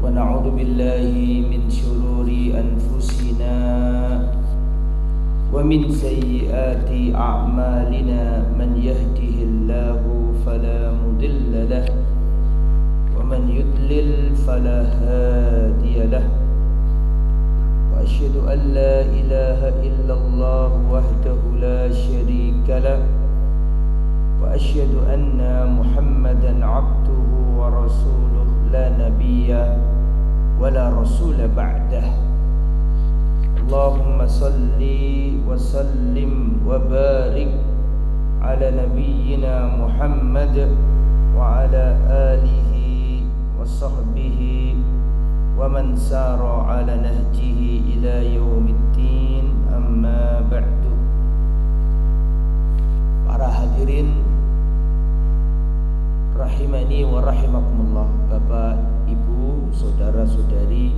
ونعوذ بالله من شرور أنفسنا ومن سيئات أعمالنا من يهده الله فلا مضل له ومن يضلل فلا هادي له وأشهد أن لا إله إلا الله وحده لا شريك له وأشهد أن محمدا عبده ورسوله لا نبي ولا رسول بعده اللهم صل وسلم وبارك على نبينا محمد وعلى آله وصحبه ومن سار على نهجه إلى يوم الدين أما بعد. Para hadirin rahimani wa rahimakumullah, Bapak, Ibu, saudara-saudari,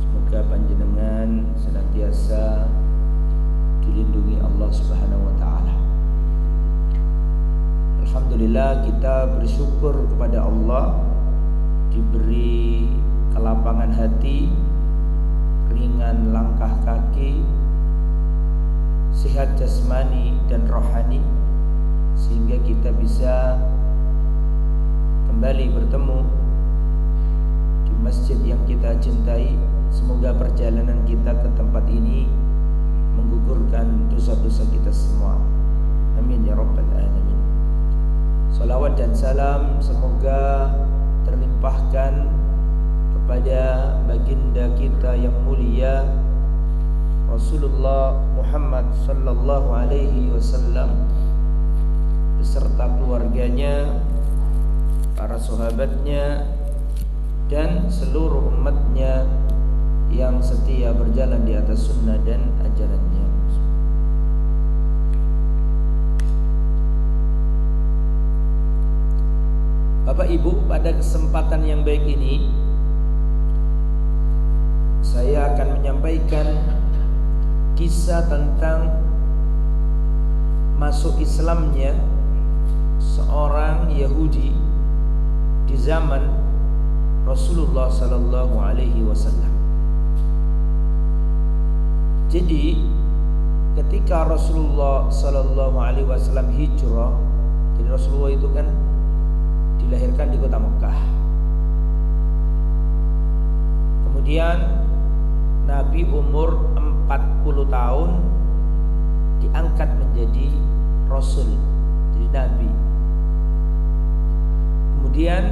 semoga panjenengan senantiasa dilindungi Allah Subhanahu wa taala. Alhamdulillah, kita bersyukur kepada Allah diberi kelapangan hati, ringan langkah kaki, sehat jasmani dan rohani, sehingga kita bisa kembali bertemu di masjid yang kita cintai. Semoga perjalanan kita ke tempat ini menggugurkan dosa-dosa kita semua. Amin ya rabbal alamin. Salawat dan salam semoga terlimpahkan kepada baginda kita yang mulia Rasulullah Muhammad sallallahu alaihi wasallam beserta keluarganya, para sahabatnya, dan seluruh umatnya yang setia berjalan di atas sunnah dan ajarannya. Bapak Ibu, pada kesempatan yang baik ini saya akan menyampaikan kisah tentang masuk Islamnya seorang Yahudi di zaman Rasulullah sallallahu alaihi wasallam. Jadi ketika Rasulullah sallallahu alaihi wasallam hijrah, jadi Rasulullah itu kan dilahirkan di kota Mekah. Kemudian Nabi umur 40 tahun diangkat menjadi Rasul, jadi Nabi. Kemudian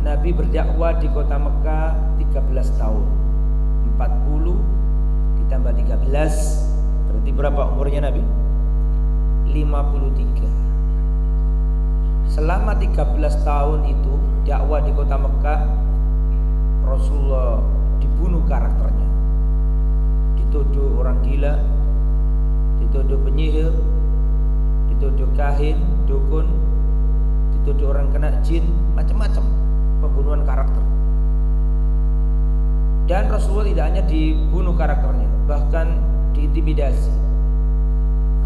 Nabi berdakwah di kota Mekah 13 tahun. 40 ditambah 13 berarti berapa umurnya Nabi? 53. Selama 13 tahun itu dakwah di kota Mekah, Rasulullah dibunuh karakternya. Dituduh orang gila, dituduh penyihir, dituduh kahin, dukun, dituduh orang kena jin, macam-macam pembunuhan karakter. Dan Rasulullah tidak hanya dibunuh karakternya, bahkan diintimidasi.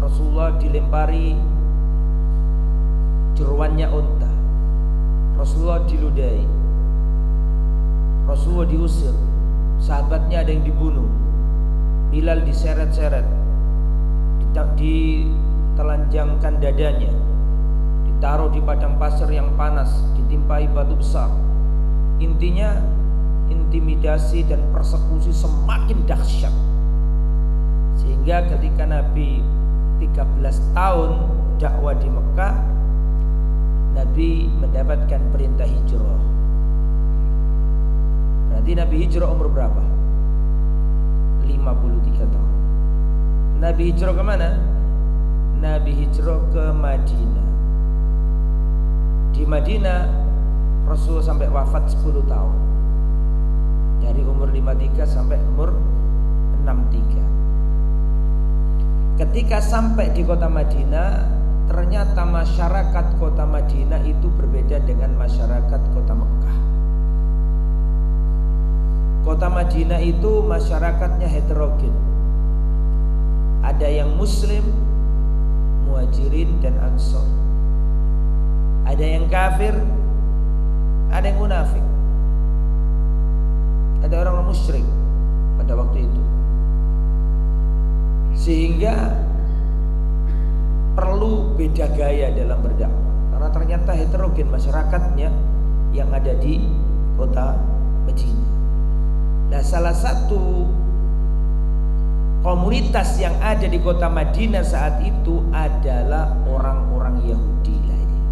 Rasulullah dilempari jeruannya unta, Rasulullah diludai, Rasulullah diusir, sahabatnya ada yang dibunuh, Bilal diseret-seret, ditelanjangkan dadanya, ditaruh di padang pasir yang panas, ditimpai batu besar. Intinya intimidasi dan persekusi semakin dahsyat, sehingga ketika Nabi 13 tahun dakwah di Mekah, Nabi mendapatkan perintah hijrah. Berarti Nabi hijrah umur berapa? 53 tahun. Nabi hijrah ke mana? Nabi hijrah ke Madinah. Di Madinah Rasulullah sampai wafat 10 tahun. Dari umur 53 sampai umur 63. Ketika sampai di kota Madinah, ternyata masyarakat kota Madinah itu berbeda dengan masyarakat kota Mekah. Kota Madinah itu masyarakatnya heterogen. Ada yang Muslim, Muhajirin dan Ansor. Ada yang kafir, ada yang munafik. musyrik pada waktu itu. Sehingga perlu beda gaya dalam berdakwah, karena ternyata heterogen masyarakatnya yang ada di kota Madinah. Nah, salah satu komunitas yang ada di kota Madinah saat itu adalah orang-orang Yahudi lainnya.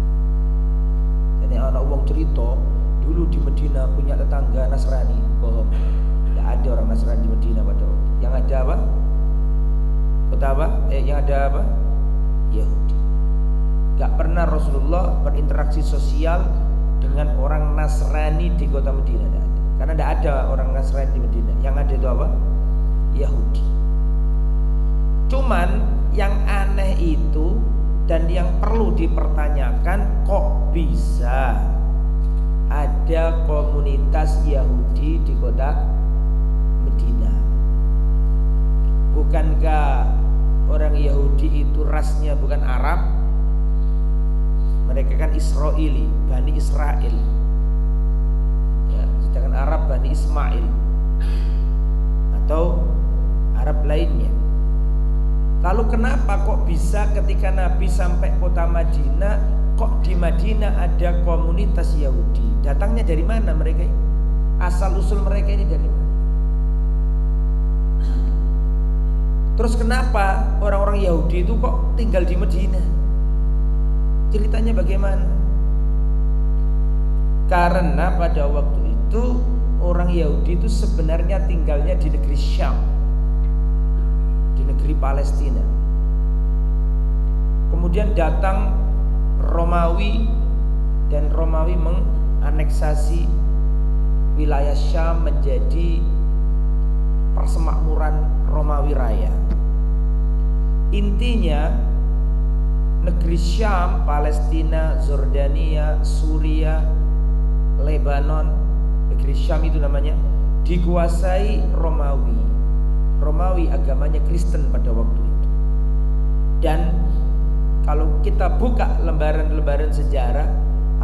Jadi anak wong cerita dulu di Madinah punya tetangga Nasrani. Bohong, tidak ada orang Nasrani di Madinah pada waktu. Yang ada apa? Kota apa? Yang ada apa? Yahudi. Gak pernah Rasulullah berinteraksi sosial dengan orang Nasrani di kota Madinah, tidak ada. Karena tidak ada orang Nasrani di Madinah. Yang ada itu apa? Yahudi. Cuman yang aneh itu dan yang perlu dipertanyakan, kok bisa ada komunitas Yahudi di kota Madinah? Bukankah orang Yahudi itu rasnya bukan Arab? Mereka kan Israeli, Bani Israel ya, sedangkan Arab Bani Ismail atau Arab lainnya. Lalu kenapa kok bisa ketika Nabi sampai kota Madinah, kok di Madinah ada komunitas Yahudi? Datangnya dari mana mereka ini? Asal usul mereka ini dari mana? Terus kenapa orang-orang Yahudi itu kok tinggal di Madinah? Ceritanya bagaimana? Karena pada waktu itu orang Yahudi itu sebenarnya tinggalnya di negeri Syam, di negeri Palestina. Kemudian datang Romawi, dan Romawi menganeksasi wilayah Syam menjadi persemakmuran Romawi Raya. Intinya negeri Syam, Palestina, Jordania, Suria, Lebanon, negeri Syam itu namanya, dikuasai Romawi. Romawi agamanya Kristen pada waktu itu. Dan kalau kita buka lembaran-lembaran sejarah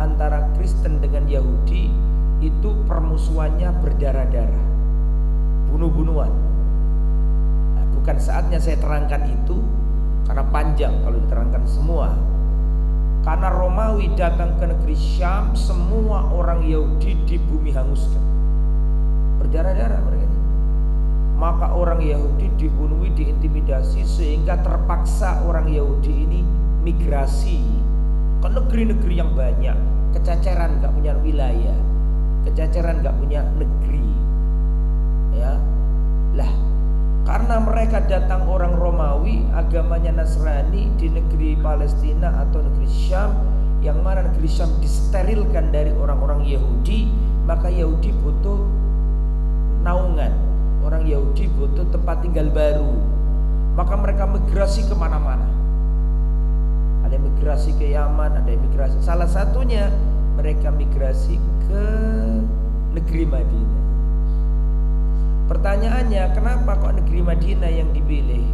antara Kristen dengan Yahudi, itu permusuhannya berdarah-darah, bunuh-bunuhan. Nah, bukan saatnya saya terangkan itu karena panjang kalau diterangkan semua. Karena Romawi datang ke negeri Syam, semua orang Yahudi di bumi hanguskan, berdarah-darah mereka. Maka orang Yahudi dibunuh, diintimidasi, sehingga terpaksa orang Yahudi ini migrasi ke negeri-negeri yang banyak. Kececeran, gak punya wilayah, kececeran, gak punya negeri. Ya, lah karena mereka datang orang Romawi, agamanya Nasrani di negeri Palestina atau negeri Syam, yang mana negeri Syam disterilkan dari orang-orang Yahudi, maka Yahudi butuh naungan, orang Yahudi butuh tempat tinggal baru. Maka mereka migrasi kemana-mana. Ada migrasi ke Yaman, ada migrasi. Salah satunya mereka migrasi ke negeri Madinah. Pertanyaannya, kenapa kok negeri Madinah yang dipilih,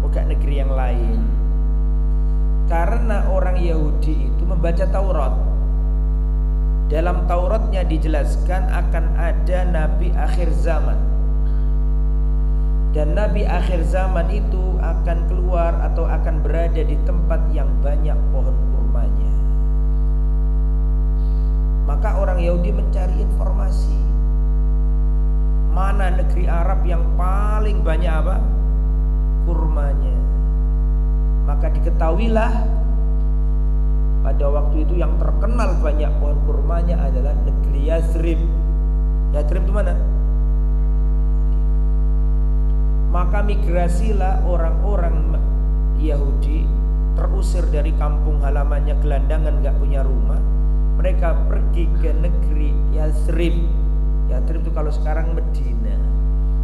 bukan negeri yang lain? Karena orang Yahudi itu membaca Taurat. Dalam Tauratnya dijelaskan akan ada Nabi akhir zaman, dan Nabi akhir zaman itu akan keluar atau akan berada di tempat yang banyak pohon kurmanya. Maka orang Yahudi mencari informasi, mana negeri Arab yang paling banyak apa? Kurmanya. Maka diketahuilah pada waktu itu yang terkenal banyak pohon kurmanya adalah negeri Yathrib. Yathrib itu mana? Maka migrasilah orang-orang Yahudi, terusir dari kampung halamannya, gelandangan, gak punya rumah. Mereka pergi ke negeri Yathrib. Yathrib itu kalau sekarang Medina.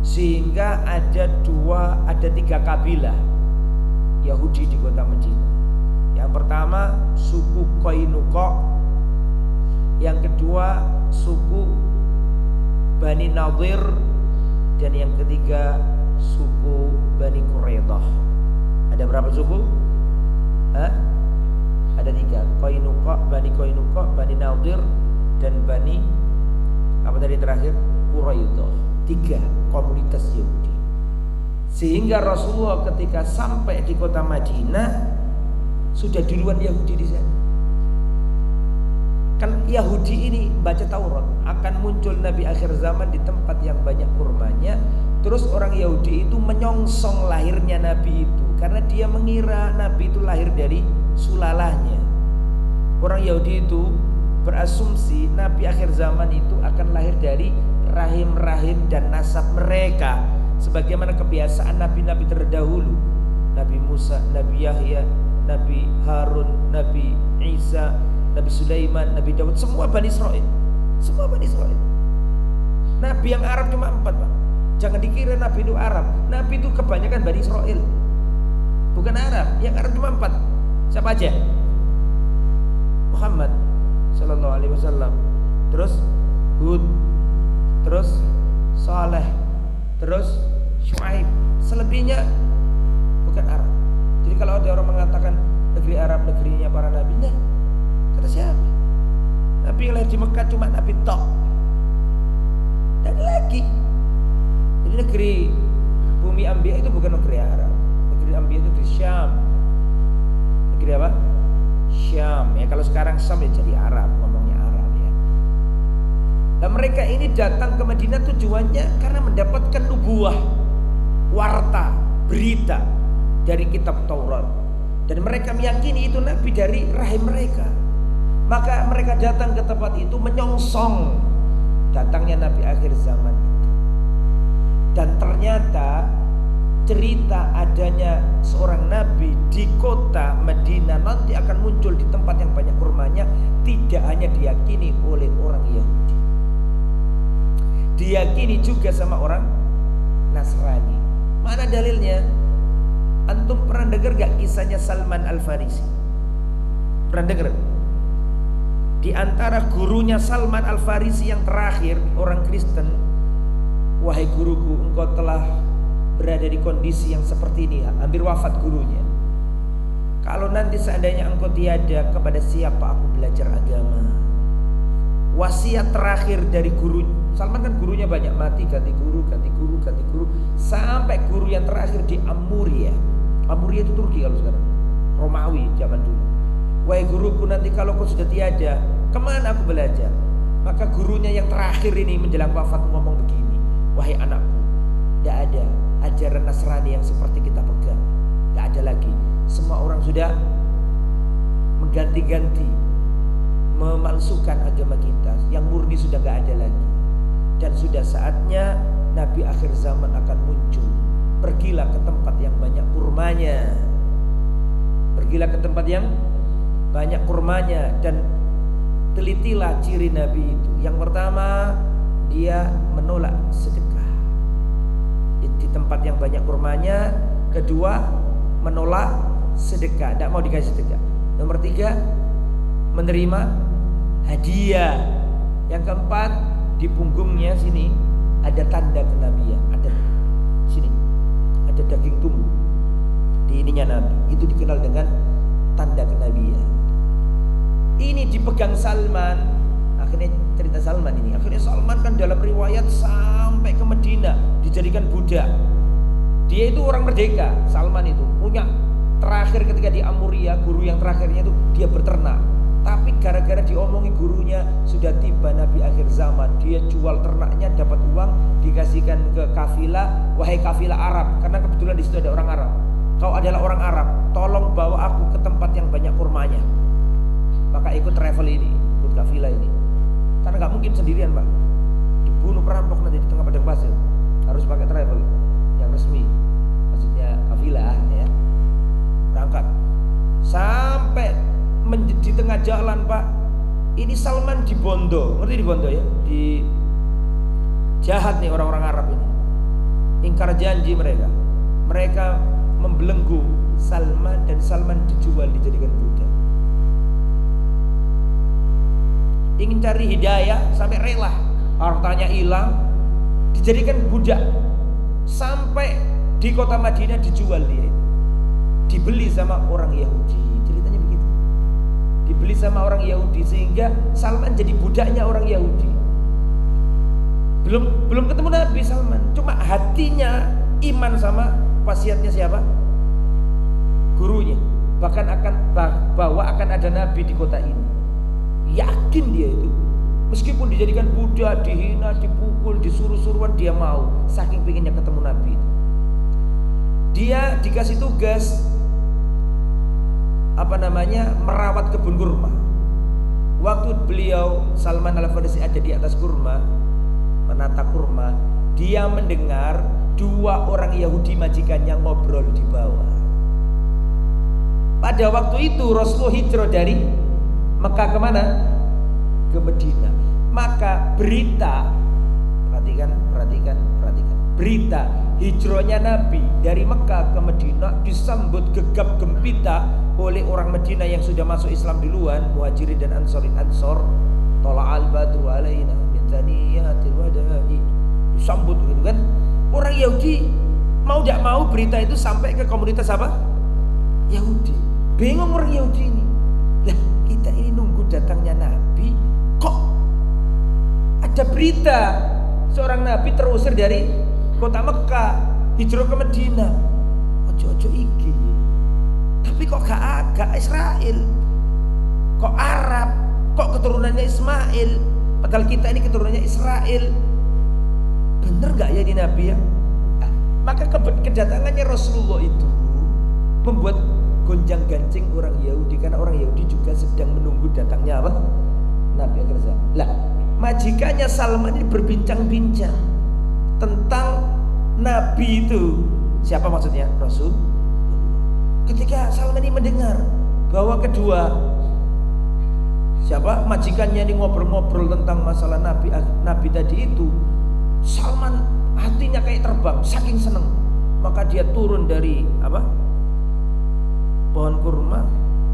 Sehingga ada tiga kabilah Yahudi di kota Medina. Yang pertama suku Qainuqa, yang kedua suku Bani Nadir, dan yang ketiga suku Bani Quraidah. Ada berapa suku? Ada tiga, Qainuqa, Bani Nadir, dan Bani Apa tadi terakhir? Quraidah, 3 komunitas Yahudi. Sehingga Rasulullah ketika sampai di kota Madinah sudah duluan Yahudi di sana. Kan Yahudi ini baca Taurat, akan muncul Nabi akhir zaman di tempat yang banyak kurmanya. Terus orang Yahudi itu menyongsong lahirnya Nabi itu, karena dia mengira Nabi itu lahir dari sulalahnya. Orang Yahudi itu berasumsi Nabi akhir zaman itu akan lahir dari rahim-rahim dan nasab mereka, sebagaimana kebiasaan nabi-nabi terdahulu, Nabi Musa, Nabi Yahya, Nabi Harun, Nabi Isa, Nabi Sulaiman, Nabi Daud, semua Bani Israel. Semua Bani Israel. Nabi yang Arab cuma 4, Pak. Jangan dikira Nabi itu Arab. Nabi itu kebanyakan Bani Israel, bukan Arab. Yang Arab cuma 4. Siapa aja? Muhammad Sallallahu Alaihi Wasallam, terus Hud, terus Saleh, terus Syuaib. Selebihnya bukan Arab. Jadi kalau ada orang mengatakan negeri Arab negerinya para nabi, nah, kata siapa? Nabi yang lahir di Mekah cuma Nabi tok. Dan lagi, jadi negeri bumi Anbiya itu bukan negeri Arab. Negeri Anbiya itu di Syam. Negeri apa? Syam. Ya kalau sekarang Syam ya jadi Arab, ngomongnya Arab ya. Dan mereka ini datang ke Madinah tujuannya karena mendapatkan nubuah, warta, berita dari kitab Taurat. Dan mereka meyakini itu Nabi dari rahim mereka. Maka mereka datang ke tempat itu menyongsong datangnya Nabi akhir zaman itu. Dan ternyata cerita adanya seorang Nabi di kota Madinah nanti akan muncul di tempat yang banyak kurmanya tidak hanya diyakini oleh orang Yahudi, diyakini juga sama orang Nasrani. Mana dalilnya? Antum pernah dengar gak kisahnya Salman Al-Farisi? Pernah dengar? Di antara gurunya Salman Al-Farisi yang terakhir, orang Kristen, wahai guruku, engkau telah berada di kondisi yang seperti ini, hampir wafat gurunya. Kalau nanti seandainya engkau tiada, kepada siapa aku belajar agama? Wasiat terakhir dari guru Salman, kan gurunya banyak, mati ganti guru, ganti guru, ganti guru, sampai guru yang terakhir di Amuria. Amuria itu Turki kalau sekarang, Romawi zaman dulu. Wahai guruku, nanti kalau kau sudah tiada, kemana aku belajar? Maka gurunya yang terakhir ini menjelang wafat ngomong begini, wahai anakku, tidak ada ajaran Nasrani yang seperti kita pegang, tidak ada lagi. Semua orang sudah mengganti-ganti, memalsukan agama kita, yang murni sudah tidak ada lagi. Dan sudah saatnya Nabi akhir zaman akan muncul. Pergilah ke tempat yang banyak kurmanya, pergilah ke tempat yang banyak kurmanya, dan telitilah ciri Nabi itu. Yang pertama, dia menolak sedekah di tempat yang banyak kurmanya. Kedua, menolak sedekah, tidak mau dikasih sedekah. Nomor 3, menerima hadiah. Yang keempat, di punggungnya sini ada tanda kenabian, ada sini ada daging tumbuh di ininya Nabi, itu dikenal dengan tanda kenabian. Ini dipegang Salman. Akhirnya cerita Salman ini, akhirnya Salman kan dalam riwayat sampai ke Madinah dijadikan budak. Dia itu orang merdeka. Salman itu punya terakhir ketika di Amuria, guru yang terakhirnya itu dia berternak. Tapi gara-gara diomongi gurunya sudah tiba Nabi akhir zaman, dia jual ternaknya, dapat uang, dikasihkan ke kafilah. Wahai kafilah Arab, karena kebetulan di situ ada orang Arab. Kau adalah orang Arab, tolong bawa aku ke tempat yang banyak kurmanya. Maka ikut travel ini, ikut kafilah ini. Karena nggak mungkin sendirian, Pak. Dibunuh perampok nanti di tengah padang pasir. Harus pakai travel yang resmi, maksudnya kafilah ya. Berangkat sampai di tengah jalan, Pak. Ini Salman dibondo, ngerti dibondo ya? Di jahat nih orang-orang Arab ini. Ingkar janji mereka. Mereka membelenggu Salman dan Salman dijual, dijadikan budak. Ingin cari hidayah sampai rela, hartanya hilang, dijadikan budak. Sampai di kota Madinah dijual dia. Dibeli sama orang Yahudi. Ceritanya begitu. Dibeli sama orang Yahudi sehingga Salman jadi budaknya orang Yahudi. Belum ketemu Nabi Salman, cuma hatinya iman sama wasiatnya siapa? Gurunya. Bahkan bahwa akan ada Nabi di kota ini. Yakin dia itu. Meskipun dijadikan budak, dihina, dipukul, disuruh-suruhan, dia mau. Saking pengennya ketemu Nabi itu. Dia dikasih tugas merawat kebun kurma. Waktu beliau Salman Al-Farisi ada di atas kurma, menata kurma, dia mendengar dua orang Yahudi majikannya ngobrol di bawah. Pada waktu itu Rasulullah hijrah dari Mekah kemana? Ke Medina. Maka berita, perhatikan, berita hijrahnya Nabi dari Mekah ke Medina disambut gegap gempita oleh orang Medina yang sudah masuk Islam duluan, Muhajirin dan Ansor. Tola'al badru alaina min thaniyatil wada'i. Disambut gitu kan. Orang Yahudi mau tidak mau berita itu sampai ke komunitas apa? Yahudi. Bingung orang Yahudi ini. Lah, kita ini nunggu datangnya Nabi, kok ada berita seorang Nabi terusir dari kota Mekah hijrah ke Medina. Ojo-ojo iki. Tapi kok gak Israel, kok Arab, kok keturunannya Ismail, padahal kita ini keturunannya Israel. Bener gak ya di Nabi ya? Nah, maka kedatangannya Rasulullah itu membuat gonjang gancing orang Yahudi, karena orang Yahudi juga sedang menunggu datangnya apa? Nabi akhir zaman. Lah, majikannya Salman ini berbincang-bincang tentang Nabi itu. Siapa maksudnya? Rasul. Ketika Salman ini mendengar bahwa kedua majikannya ini ngobrol-ngobrol tentang masalah Nabi tadi itu, Salman hatinya kayak terbang, saking seneng. Maka dia turun dari pohon kurma,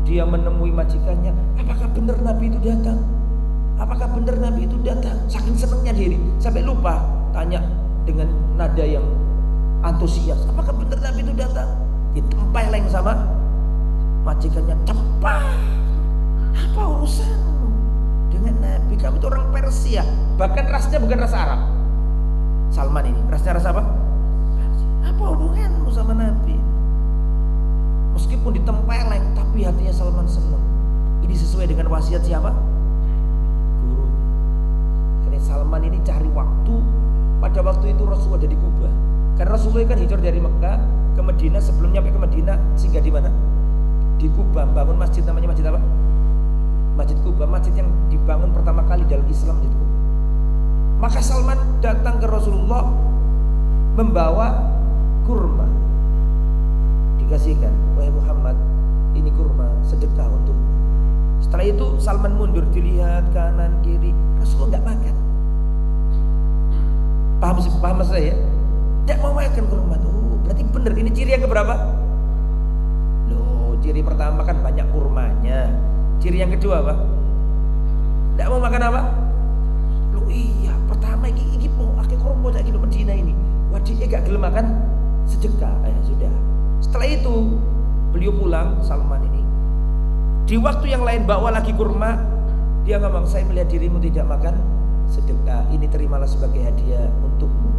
dia menemui majikannya. Apakah benar Nabi itu datang? Apakah benar Nabi itu datang? Saking senengnya diri sampai lupa tanya dengan nada yang antusias. Apakah benar Nabi itu datang? Ditempeleng sama majikannya. Cepat, apa urusanmu dengan Nabi? Kamu itu orang Persia, bahkan rasnya bukan ras Arab. Salman ini rasnya ras apa? Persia. Apa hubunganmu sama Nabi? Meskipun ditempeleng, tapi hatinya Salman senang. Ini sesuai dengan wasiat siapa? Guru. Karena Salman ini cari waktu. Pada waktu itu Rasulullah ada di Kuba. Karena Rasulullah kan hijrah dari Mekah ke Medina. Sebelum nyampe ke Medina singgah di mana? Di Kuba, bangun masjid, namanya masjid apa? Masjid Kuba, masjid yang dibangun pertama kali dalam Islam, masjid Kuba. Maka Salman datang ke Rasulullah membawa kurma. Dikasihkan, wahai Muhammad, ini kurma sedekah untuk. Setelah itu Salman mundur, dilihat kanan kiri, Rasulullah nggak makan. Paham maksud saya? Tidak mau makan kurma tuh. Berarti benar, ini ciri yang keberapa? Loh, ciri pertama kan banyak kurmanya. Ciri yang kedua apa? Tidak mau makan apa? Loh iya, pertama ini mau akeh kurma tak kilo Medina ini. Wadi gak gelem makan sedekah. Sudah. Setelah itu beliau pulang, Salman ini. Di waktu yang lain bawa lagi kurma, dia ngomong, saya melihat dirimu tidak makan sedekah, ini terimalah sebagai hadiah untukmu.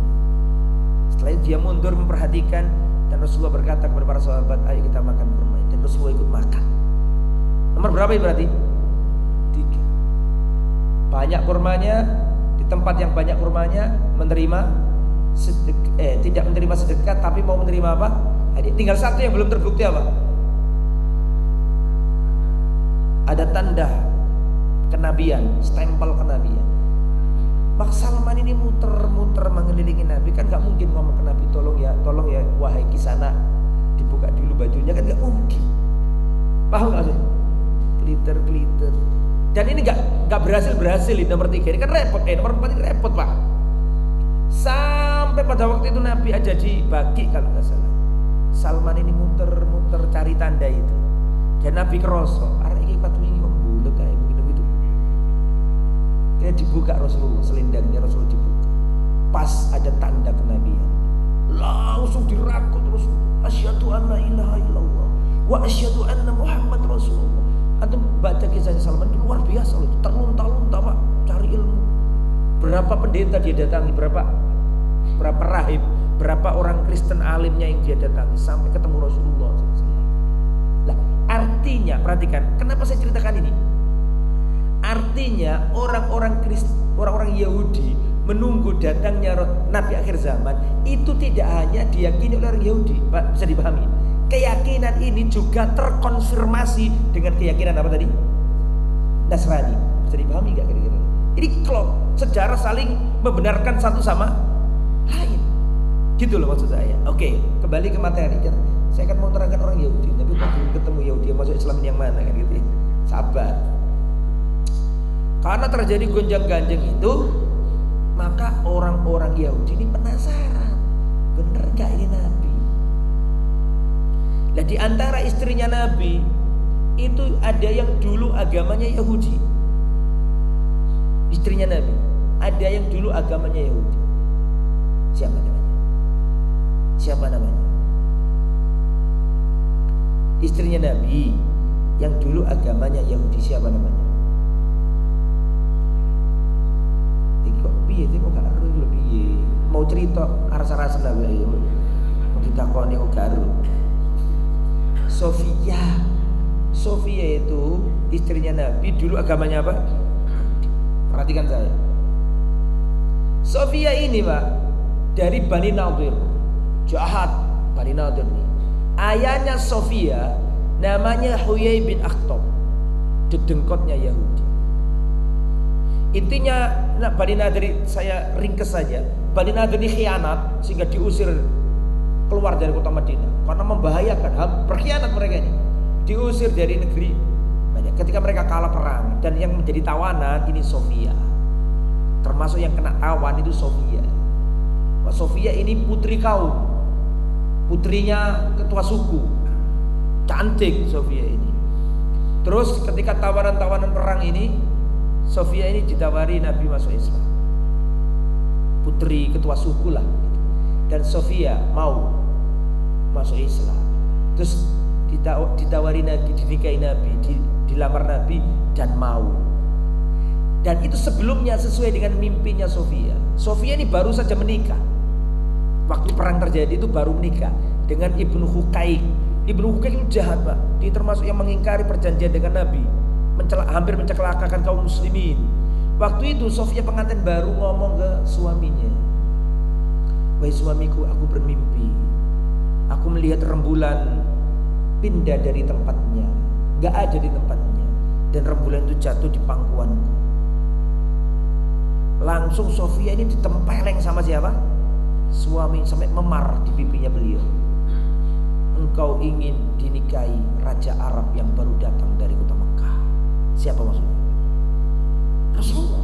Setelah itu dia mundur memperhatikan, dan Rasulullah berkata kepada para sahabat, ayo kita makan kurma. Dan Rasulullah ikut makan. Nomor berapa ini berarti? 3. Banyak kurmanya, di tempat yang banyak kurmanya, menerima tidak menerima sedekah, tapi mau menerima apa? Hadiah. Tinggal satu yang belum terbukti apa? Ada tanda kenabian, stempel kenabian. Pak Salman ini muter-muter mengelilingi Nabi, kan gak mungkin ngomong ke Nabi, tolong ya wahai kisana, dibuka dulu bajunya, kan gak mungkin. Paham gak sih? Glitter. Dan ini gak berhasil ini nomor 3 ini kan repot, nomor 4 ini repot Pak. Sampai pada waktu itu Nabi aja dibagi kalau gak salah. Salman ini muter-muter cari tanda itu. Dan Nabi kerosok, arek iki patwingi kok bulet kayak begitu. Dia dibuka Rasulullah, selendangnya Rasulullah dibuka. Pas ada tanda kenabian. Langsung dirakut terus. Asyhadu anna ilaha illallah wa asyhadu anna Muhammad Rasulullah. Antum baca kisahnya Salman itu luar biasa loh. Terlunta-lunta Pak, cari ilmu. Berapa berapa pendeta dia datangi, berapa rahib, berapa orang Kristen alimnya yang dia datangi sampai ketemu Rasulullah SAW. Lah, artinya perhatikan, kenapa saya ceritakan ini? Artinya orang-orang Yahudi menunggu datangnya Nabi akhir zaman itu tidak hanya diyakini oleh orang Yahudi, Pak, bisa dipahami. Keyakinan ini juga terkonfirmasi dengan keyakinan apa tadi? Nasrani. Bisa dipahami nggak kira-kira? Ini klop, sejarah saling membenarkan satu sama lain. Gitu loh maksud saya. Oke, kembali ke materi. Saya akan mau terangkan orang Yahudi, tapi belum ketemu Yahudi yang masuk Islam yang mana kan gitu. Sabar. Karena terjadi gonjang-ganjing itu, maka orang-orang Yahudi ini penasaran, bener gak ini Nabi? Nah, di antara istrinya Nabi itu ada yang dulu agamanya Yahudi. Istrinya Nabi ada yang dulu agamanya Yahudi. Siapa namanya? Siapa namanya? Istrinya Nabi yang dulu agamanya Yahudi, siapa namanya? Kok piye kok gak ero lho piye? Mau cerita rasa-rasa lah wae. Mau ditakoni kok gak ero. Sofia itu istrinya Nabi, dulu agamanya apa? Perhatikan saya. Sofia ini Pak dari Bani Nadir. Jahat Bani Nadir nih. Ayahnya Sofia namanya Huyai bin Akhtab, dedengkotnya Yahudi. Intinya Bani Nadir, saya ringkes saja. Bani Nadir ini khianat sehingga diusir keluar dari kota Madinah karena membahayakan, berkhianat mereka ini. Diusir dari negeri banyak ketika mereka kalah perang, dan yang menjadi tawanan ini Sofia. Termasuk yang kena tawan itu Sofia. Sofia ini putri kaum, putrinya ketua suku. Cantik Sofia ini. Terus ketika tawanan-tawanan perang ini, Sofia ini ditawari Nabi masuk Islam, putri ketua suku lah, dan Sofia mau masuk Islam. Terus ditawari Nabi, dinikahi Nabi, dilamar Nabi dan mau. Dan itu sebelumnya sesuai dengan mimpinya Sofia. Sofia ini baru saja menikah. Waktu perang terjadi itu baru menikah dengan Ibnu Huqaiq. Ibnu Huqaiq itu jahat Pak. Dia termasuk yang mengingkari perjanjian dengan Nabi, hampir mencelakakan kaum muslimin. Waktu itu Sofia pengantin baru ngomong ke suaminya, "Wahai suamiku, aku bermimpi. Aku melihat rembulan pindah dari tempatnya, gak ada di tempatnya, dan rembulan itu jatuh di pangkuanku." Langsung Sofia ini ditempeleng sama siapa? Suami, sampai memar di pipinya beliau. "Engkau ingin dinikahi raja Arab yang baru datang dari kota Mekah." Siapa maksudnya? Rasulullah.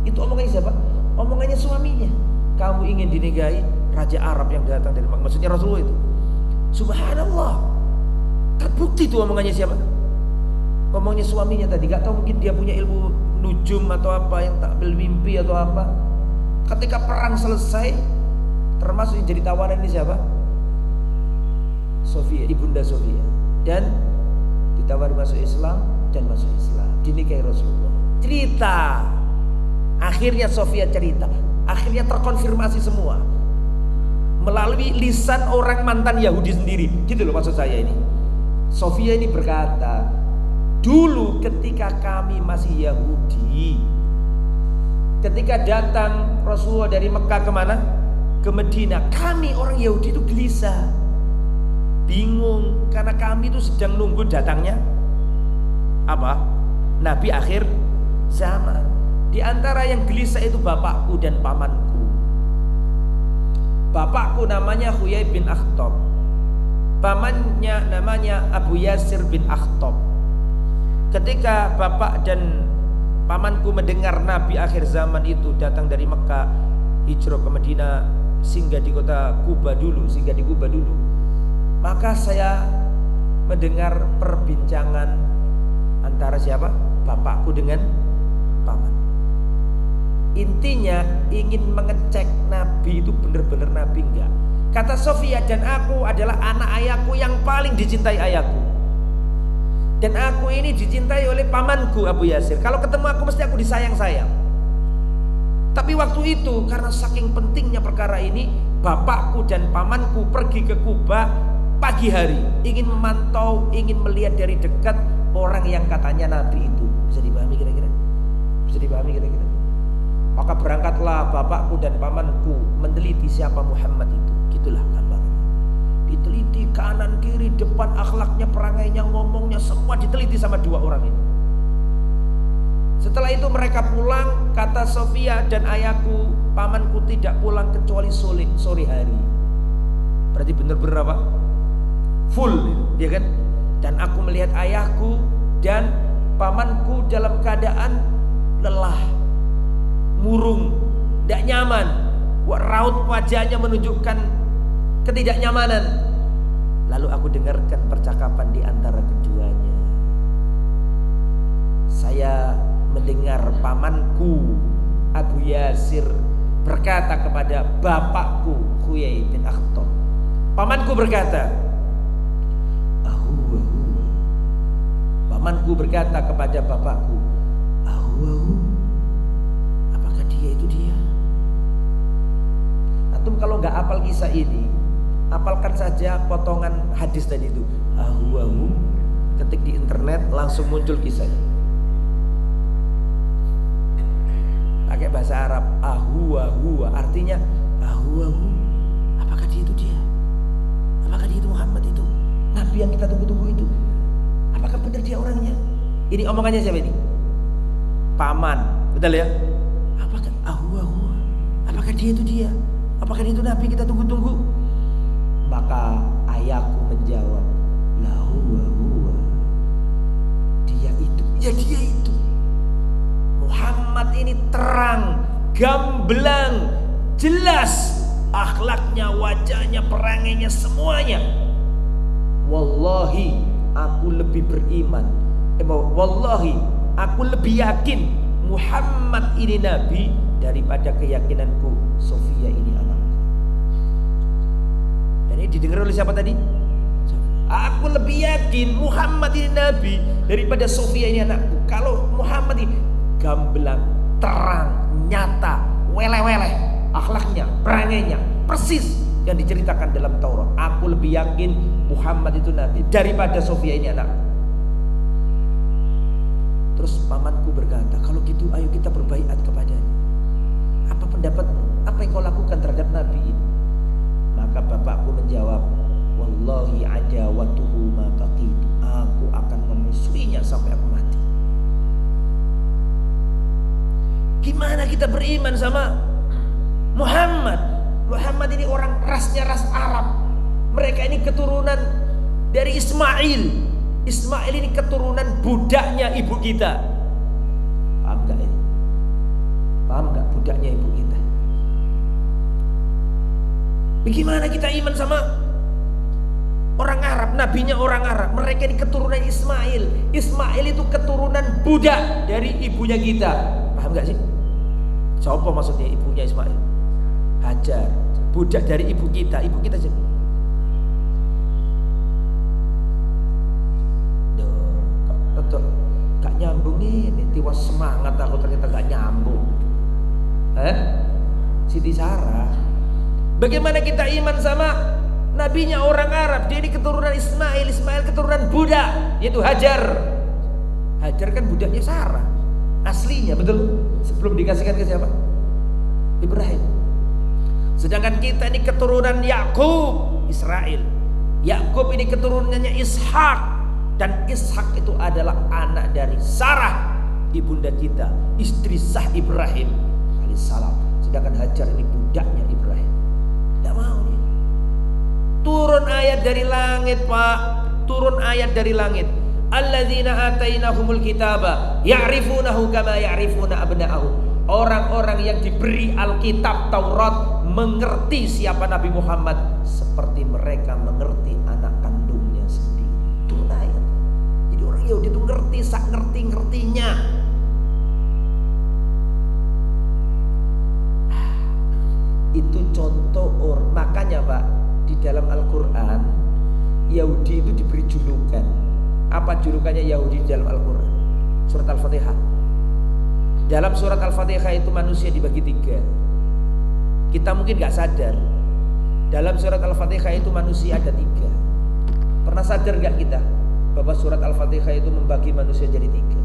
Itu omongannya siapa? Omongannya suaminya. Kamu ingin dinikahi raja Arab yang datang dari Mekah. Maksudnya Rasulullah itu. Subhanallah. Terbukti itu omongannya siapa? Omongnya suaminya tadi. Gak tahu, mungkin dia punya ilmu nujum atau apa, yang takwil mimpi atau apa. Ketika perang selesai, termasuk yang jadi tawanan ini siapa? Sofia, ibunda Sofia. Dan ditawari masuk Islam, dan masuk Islam, dinikahi Rasulullah. Cerita. Akhirnya Sofia cerita. Akhirnya terkonfirmasi semua melalui lisan orang mantan Yahudi sendiri. Gitu loh maksud saya ini. Sofia ini berkata, "Dulu ketika kami masih Yahudi, ketika datang Rasulullah dari Mekah kemana? Ke Medina, kami orang Yahudi itu gelisah, bingung, karena kami itu sedang nunggu datangnya apa? Nabi akhir zaman. Di antara yang gelisah itu bapakku dan pamanku. Bapakku namanya Huyai bin Akhtab, pamannya namanya Abu Yasir bin Akhtab. Ketika bapak dan pamanku mendengar Nabi akhir zaman itu datang dari Mekah, hijrah ke Madinah, singgah di kota Kuba dulu, maka saya mendengar perbincangan antara siapa? Bapakku dengan paman. Intinya ingin mengecek Nabi itu benar-benar Nabi enggak. Kata Sofia, "Dan aku adalah anak ayahku yang paling dicintai ayahku, dan aku ini dicintai oleh pamanku Abu Yasir. Kalau ketemu aku mesti aku disayang-sayang. Tapi Tapi waktu itu karena saking pentingnya perkara ini, bapakku dan pamanku pergi ke Kuba pagi hari, ingin memantau, ingin melihat dari dekat orang yang katanya nabi itu. Bisa dipahami kira-kira? Bisa dipahami kira-kira? Maka berangkatlah bapakku dan pamanku meneliti siapa Muhammad itu. Gitulah gambarannya. Diteliti kanan kiri depan, akhlaknya, perangainya, ngomongnya, semua diteliti sama dua orang ini. Setelah itu mereka pulang. Kata Sofia dan ayahku, pamanku tidak pulang kecuali sore hari. Berarti benar-benar apa? Full, ya kan? Dan aku melihat ayahku dan pamanku dalam keadaan lelah, murung, tidak nyaman. Raut wajahnya menunjukkan ketidaknyamanan. Lalu aku dengarkan percakapan di antara keduanya. Saya mendengar pamanku Abu Yasir berkata kepada bapakku Huyai bin Akhtab. Pamanku berkata, pamanku berkata kepada bapakku, apakah dia itu dia? Antum kalau nggak hafal kisah ini, hafalkan saja potongan hadis tadi itu. Ketik di internet langsung muncul kisahnya. Pakai bahasa Arab, artinya apakah dia itu dia? Apakah dia itu Muhammad itu? Nabi yang kita tunggu-tunggu itu? Apakah benar dia orangnya? Ini omongannya siapa ini? Paman, betul ya? Apakah apakah dia itu dia? Apakah dia itu Nabi kita tunggu-tunggu? Maka ayahku menjawab, dia itu. Ya dia itu. Muhammad ini terang, gamblang, jelas akhlaknya, wajahnya, perangainya, semuanya. Wallahi aku lebih beriman. Wallahi aku lebih yakin Muhammad ini nabi daripada keyakinanku Sofia ini anakku. Dan ini didengar oleh siapa tadi? Aku lebih yakin Muhammad ini nabi daripada Sofia ini anakku. Kalau Muhammad ini gamblang, terang, nyata, weleh-weleh akhlaknya, perangainya, persis yang diceritakan dalam Taurat. Aku lebih yakin Muhammad itu nabi daripada Sofia ini anak. Terus pamanku berkata, kalau gitu ayo kita berbaiat kepadanya. Apa pendapatmu? Apa yang kau lakukan terhadap nabi ini? Maka bapakku menjawab, wallahi adawatuhu ma baqitu. Aku akan memusuhinya sampai aku mati. Gimana kita beriman sama Muhammad? Muhammad ini orang rasnya ras Arab. Mereka ini keturunan dari Ismail. Ismail ini keturunan budaknya ibu kita. Paham gak ini? Paham gak budaknya ibu kita? Bagaimana kita iman sama orang Arab? Nabinya orang Arab. Mereka ini keturunan Ismail. Ismail itu keturunan budak dari ibunya kita. Paham gak sih? Siapa maksudnya ibunya Ismail? Hajar, budak dari ibu kita siapa? Duh, gak nyambung ini, tiwas semangat aku ternyata gak nyambung. Siti Sarah. Bagaimana kita iman sama nabinya orang Arab? Dia ini keturunan Ismail, Ismail keturunan budak, yaitu Hajar. Hajar kan budaknya Sarah, aslinya betul. Sebelum dikasihkan ke siapa? Ibrahim. Sedangkan kita ini keturunan Yakub, Israel. Yakub ini keturunannya Ishak, dan Ishak itu adalah anak dari Sarah, ibunda kita, istri sah Ibrahim alaihissalam. Sedangkan Hajar ini budaknya Ibrahim. Tidak mau dia. Turun ayat dari langit, Pak. Turun ayat dari langit. Alladzina atainahumul kitaba ya'rifunahu kama ya'rifuna abna'ahum. Orang-orang yang diberi Alkitab Taurat mengerti siapa Nabi Muhammad seperti mereka mengerti anak kandungnya sendiri. Turun ayat. Jadi orang Yahudi itu ngerti, sak ngerti-ngertinya. Itu contoh makanya Pak, di dalam Al-Quran Yahudi itu diberi julukan. Apa julukannya Yahudi di dalam Al-Quran? Surat Al-Fatihah. Dalam surat Al-Fatihah itu manusia dibagi 3. Kita mungkin gak sadar, dalam surat Al-Fatihah itu manusia ada 3. Pernah sadar gak kita bahwa surat Al-Fatihah itu membagi manusia jadi 3?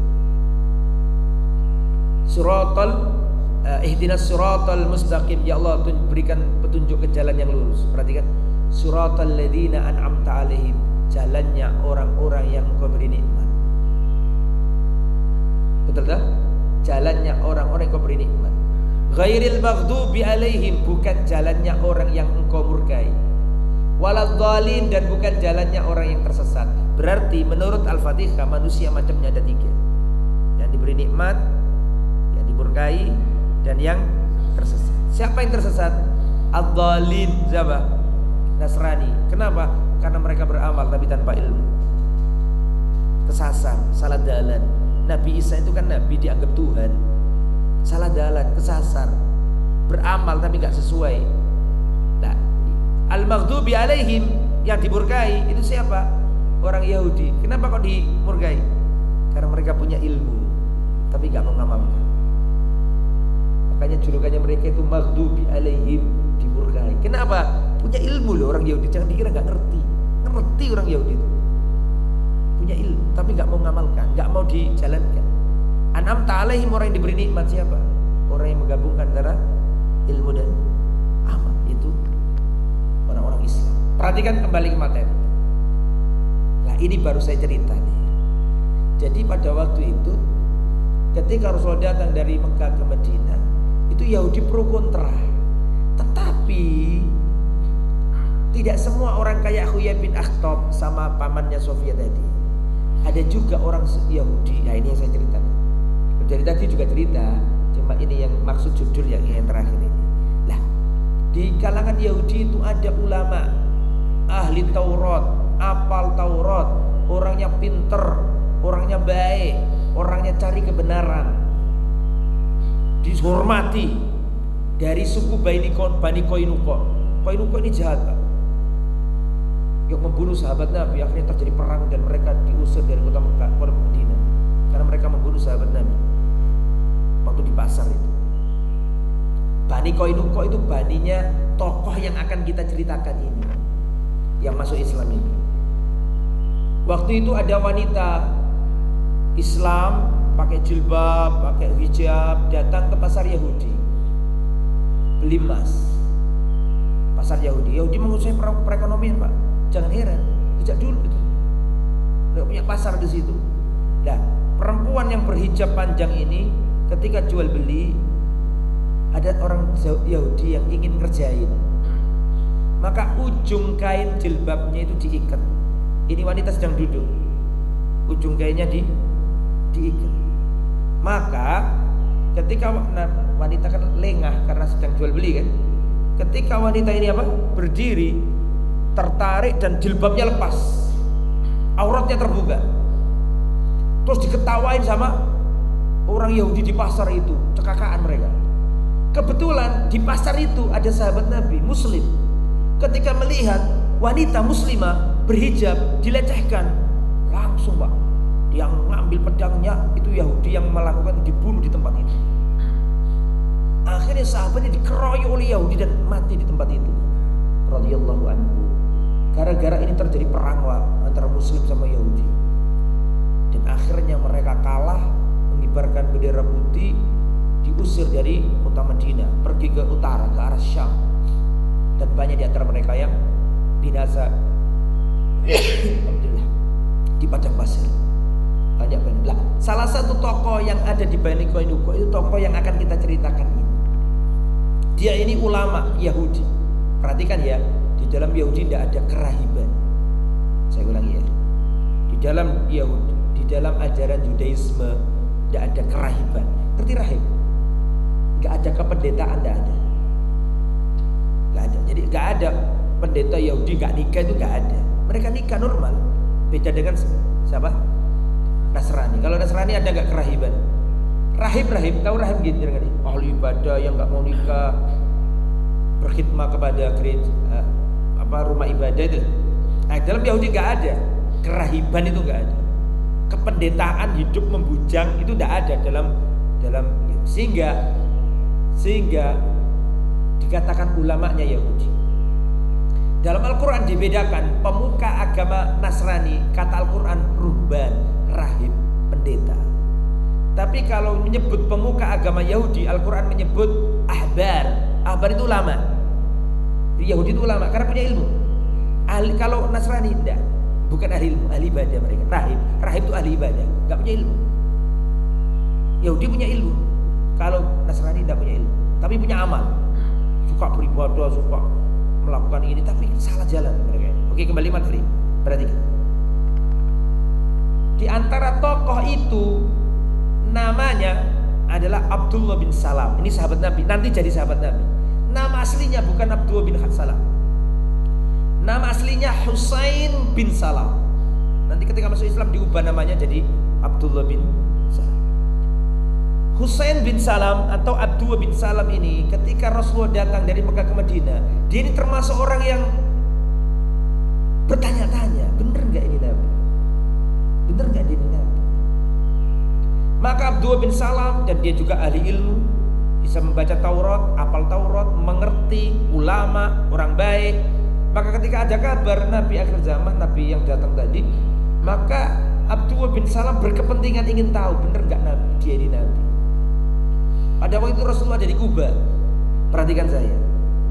Ihdinas siratal mustaqim, ya Allah berikan petunjuk ke jalan yang lurus. Perhatikan, siratal ladzina an'amta alaihim, jalannya orang-orang yang Engkau beri nikmat. Betul tak? Jalannya orang-orang yang Engkau beri nikmat. Ghairil maghdubi alaihim, bukan jalannya orang yang Engkau murkai. Waladhdallin, dan bukan jalannya orang yang tersesat. Berarti menurut Al-Fatihah manusia macamnya ada 3. Yang diberi nikmat, yang dimurkai, dan yang tersesat. Siapa yang tersesat? Ad-dhalin, siapa? Nasrani. Kenapa? Karena mereka beramal tapi tanpa ilmu. Kesasar, salah jalan. Nabi Isa itu kan nabi dianggap Tuhan. Salah jalan, kesasar. Beramal tapi gak sesuai. Nah, al-maghdubi alaihim, yang dimurkai itu siapa? Orang Yahudi. Kenapa kok dimurkai? Karena mereka punya ilmu tapi gak mengamalkan. Makanya julukannya mereka itu maghdubi alaihim, dimurkai. Kenapa? Punya ilmu loh orang Yahudi. Jangan dikira gak ngerti. Ngerti orang Yahudi itu. Punya ilmu tapi gak mau ngamalkan, gak mau dijalankan. An'amta alaihim, orang yang diberi nikmat siapa? Orang yang menggabungkan antara ilmu dan amal. Itu orang-orang Islam. Perhatikan kembali ke materi. Nah ini baru saya cerita nih. Jadi pada waktu itu ketika Rasulullah datang dari Mekah ke Madinah, itu Yahudi pro kontra. Tetapi tidak semua orang kayak Huyai bin Akhtab sama pamannya Sofia tadi. Ada juga orang Yahudi. Nah ini yang saya ceritakan. Dari tadi juga cerita, cuma ini yang maksud judul yang terakhir ini. Lah, di kalangan Yahudi itu ada ulama, ahli Taurat, apal Taurat, orangnya pinter, orangnya baik, orangnya cari kebenaran, dihormati. Dari suku Bani Qainuqa. Qainuqa ini jahat, Pak, yang membunuh sahabat Nabi. Akhirnya terjadi perang dan mereka diusir dari kota Mekah, kota Madinah, karena mereka membunuh sahabat Nabi waktu di pasar itu. Bani Qainuqa itu baninya tokoh yang akan kita ceritakan ini, yang masuk Islam ini. Waktu itu ada wanita Islam pakai jilbab, pakai hijab, datang ke pasar Yahudi beli emas. Pasar Yahudi menguasai perekonomian, Pak. Jangan heran, sejak dulu itu udah punya pasar di situ. Nah, perempuan yang berhijab panjang ini ketika jual beli, ada orang Yahudi yang ingin ngerjain, maka ujung kain jilbabnya itu diikat. Ini wanita sedang duduk, ujung kainnya diikat. Maka ketika wanita kan lengah karena sedang jual beli kan, ketika wanita ini berdiri, tertarik dan jilbabnya lepas, auratnya terbuka, terus diketawain sama orang Yahudi di pasar itu, cekakaan mereka. Kebetulan di pasar itu ada sahabat Nabi Muslim. Ketika melihat wanita muslimah berhijab dilecehkan, langsung, Pak, yang ngambil pedangnya itu Yahudi yang melakukan, dibunuh di tempat itu. Akhirnya sahabatnya dikeroyok oleh Yahudi dan mati di tempat itu, radhiyallahu anhu. Gara-gara ini terjadi perang, Pak, antara Muslim sama Yahudi. Dan akhirnya mereka kalah, mengibarkan bendera putih, diusir dari kota Madinah, pergi ke utara, ke arah Syam. Dan banyak di antara mereka yang binasa. Alhamdulillah, di padang pasir. Banyak. Lah, salah satu tokoh yang ada di Bani Qainuqa itu tokoh yang akan kita ceritakan ini. Dia ini ulama Yahudi. Perhatikan ya, di dalam Yahudi tidak ada kerahiban. Saya ulangi ya. Di dalam Yahudi, di dalam ajaran Judaisme tidak ada kerahiban. Ngerti rahib? Gak ada kependetaan, gak ada. Gak ada. Jadi gak ada pendeta Yahudi gak nikah, itu gak ada. Mereka nikah normal. Beda dengan siapa? Nasrani. Kalau Nasrani ada gak kerahiban? Rahib, tahu rahib gitu kan? Ahli ibadah yang gak mau nikah, berkhidmat kepada gereja, rumah ibadah itu. Nah, dalam Yahudi gak ada kerahiban, itu gak ada. Kependetaan hidup membujang itu gak ada dalam sehingga dikatakan ulamanya Yahudi. Dalam Al-Quran dibedakan pemuka agama Nasrani, kata Al-Quran ruhban, rahib, pendeta. Tapi kalau menyebut pemuka agama Yahudi, Al-Quran menyebut ahbar. Ahbar itu ulama. Yahudi itu ulama karena punya ilmu. Kalau Nasrani tidak, bukan ahli ilmu, ahli ibadah mereka. Rahib itu ahli ibadah, nggak punya ilmu. Yahudi punya ilmu. Kalau Nasrani tidak punya ilmu, tapi punya amal. Suka beribadah, suka melakukan ini, tapi salah jalan mereka. Oke, kembali materi. Perhatikan. Di antara tokoh itu namanya adalah Abdullah bin Salam. Ini sahabat Nabi, nanti jadi sahabat Nabi. Nama aslinya bukan Abdullah bin Salam. Nama aslinya Husain bin Salam. Nanti ketika masuk Islam diubah namanya jadi Abdullah bin Salam. Husain bin Salam atau Abdullah bin Salam ini ketika Rasulullah datang dari Mekah ke Madinah, dia ini termasuk orang yang bertanya-tanya, bener nggak ini Nabi? Bener nggak ini Nabi? Maka Abdullah bin Salam, dan dia juga ahli ilmu, bisa membaca Taurat, hafal Taurat, mengerti, ulama, orang baik. Maka ketika ada kabar Nabi akhir zaman, Nabi yang datang tadi, maka Abdullah bin Salam berkepentingan ingin tahu bener nggak Nabi, dia ini Nabi. Pada waktu itu Rasulullah ada di Kuba. Perhatikan saya.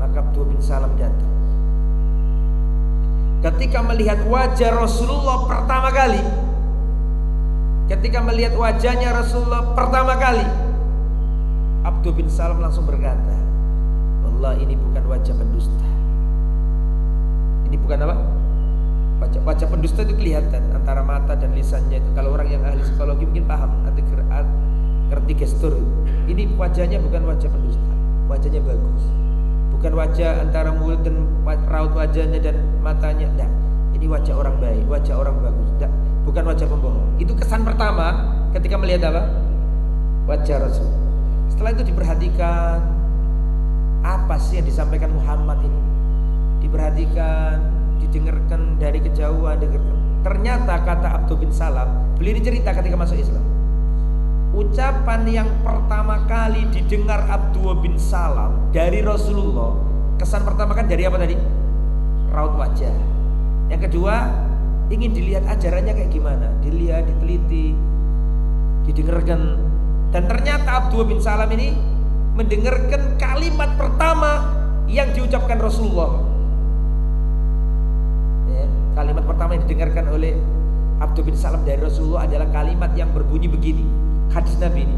Maka Abdullah bin Salam datang. Ketika melihat wajah Rasulullah pertama kali, ketika melihat wajahnya Rasulullah pertama kali, Abdullah bin Salam langsung berkata, "Allah, ini bukan wajah pendusta." Ini bukan apa? Wajah pendusta itu kelihatan antara mata dan lisannya itu. Kalau orang yang ahli psikologi mungkin paham, ngerti gestur. Ini wajahnya bukan wajah pendusta, wajahnya bagus. Bukan wajah antara mulut dan raut wajahnya dan matanya. Nah, ini wajah orang baik, wajah orang bagus. Nah, bukan wajah pembohong. Itu kesan pertama ketika melihat apa? Wajah Rasul. Setelah itu diperhatikan, apa sih yang disampaikan Muhammad ini? Diperhatikan, didengarkan dari kejauhan, Ternyata kata Abdullah bin Salam, beliau ini cerita ketika masuk Islam. Ucapan yang pertama kali didengar Abdullah bin Salam dari Rasulullah, kesan pertama kan dari apa tadi? Raut wajah. Yang kedua, ingin dilihat ajarannya kayak gimana, dilihat, diteliti, didengarkan. Dan ternyata Abdullah bin Salam ini mendengarkan kalimat pertama yang diucapkan Rasulullah. Ya, kalimat pertama yang didengarkan oleh Abdullah bin Salam dari Rasulullah adalah kalimat yang berbunyi begini. Hadis Nabi ini,